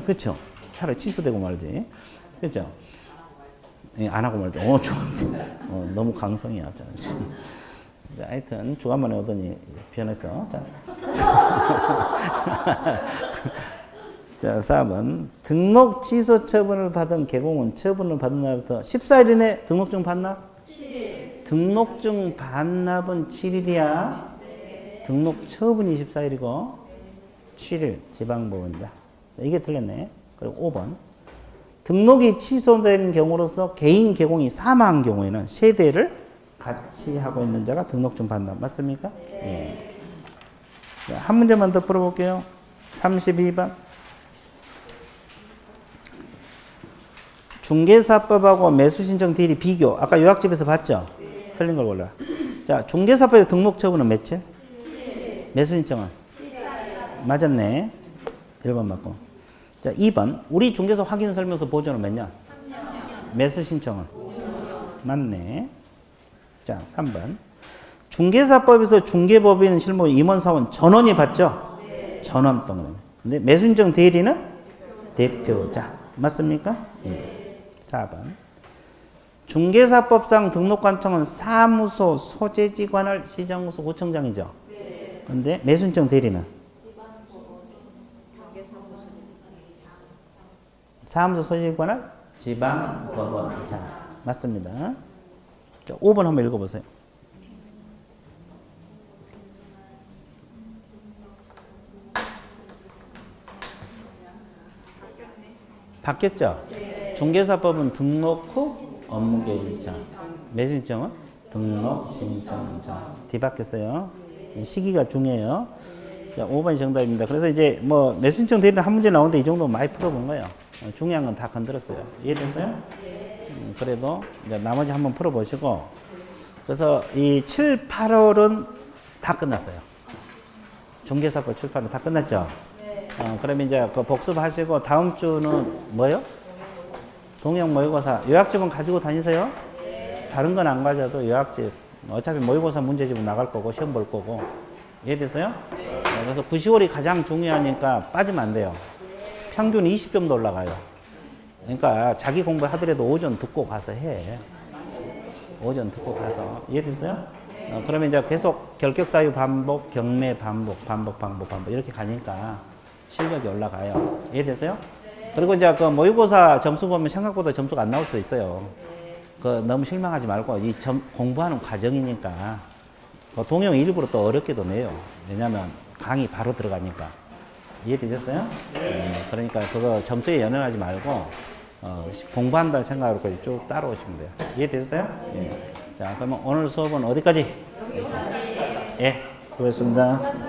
S1: 그렇죠. 차라리 취소되고 말지. 그렇죠? 예, 안 하고 말죠. 좋았지. 너무 강성이야. 자, 하여튼, 주간만에 오더니 변했어. 자. 자, 4번. 등록 취소 처분을 받은 개공은 처분을 받은 날부터 14일 이내 등록증 반납? 7일. 등록증 반납은 7일이야. 등록 처분이 24일이고 7일 지방법원이다. 이게 틀렸네. 그리고 5번. 등록이 취소된 경우로서 개인 개공이 사망한 경우에는 세대를 같이 하고 있는 자가 등록증 반납. 맞습니까? 네. 예. 한 문제만 더 풀어볼게요. 32번. 중개사법하고 매수신청 대리 비교. 아까 요약집에서 봤죠? 틀린 걸 골라. 자, 중개사법의 등록 처분은 며칠? 매수 신청은? 맞았네. 1번 맞고. 자, 2번. 우리 중개사 확인 설명서 보존은 몇 년? 3년. 매수 신청은? 5년. 맞네. 자, 3번. 중개사법에서 중개법인 실무 임원사원 전원이 받죠? 네. 전원 동그라미. 근데 매수 신청 대리는? 대표자. 맞습니까? 네. 4번. 중개사법상 등록관청은 사무소 소재지관할 시정소 구청장이죠? 근데 매수신청 대리는? 사무소 소재지관할 지방법원장. 맞습니다. 자, 5번 한번 읽어보세요. 바뀌었죠? 중개사법은 등록 후 업무개시자. 매수신청은 등록 신청자. 뒤바뀌었어요. 시기가 중요해요. 자, 5번이 정답입니다. 그래서 이제 뭐 매수신청 대리는 한 문제 나오는데 이 정도 많이 풀어본 거예요. 중요한 건 다 건드렸어요. 이해됐어요? 그래도 이제 나머지 한번 풀어보시고, 그래서 이 7, 8월은 다 끝났어요. 중개사법 7, 8월 다 끝났죠? 그러면 이제 그 복습하시고 다음 주는 뭐요? 동영 모의고사. 요약집은 가지고 다니세요? 다른 건 안 가져도 요약집. 어차피 모의고사 문제집은 나갈 거고 시험 볼 거고. 이해됐어요? 그래서 9, 10월이 가장 중요하니까 빠지면 안 돼요. 평균 20점도 올라가요. 그러니까 자기 공부하더라도 오전 듣고 가서 해. 오전 듣고 가서. 이해됐어요? 그러면 이제 계속 결격 사유 반복, 경매 반복 이렇게 가니까 실력이 올라가요. 이해됐어요? 그리고 이제 그 모의고사 점수 보면 생각보다 점수가 안 나올 수 있어요. 너무 실망하지 말고 공부하는 과정이니까 동영 일부러 또 어렵게도 내요. 왜냐면 강의 바로 들어가니까. 이해되셨어요? 그러니까 그거 점수에 연연하지 말고 공부한다는 생각으로 쭉 따라오시면 돼요. 이해되셨어요? 예. 자, 그러면 오늘 수업은 어디까지? 예, 수고했습니다.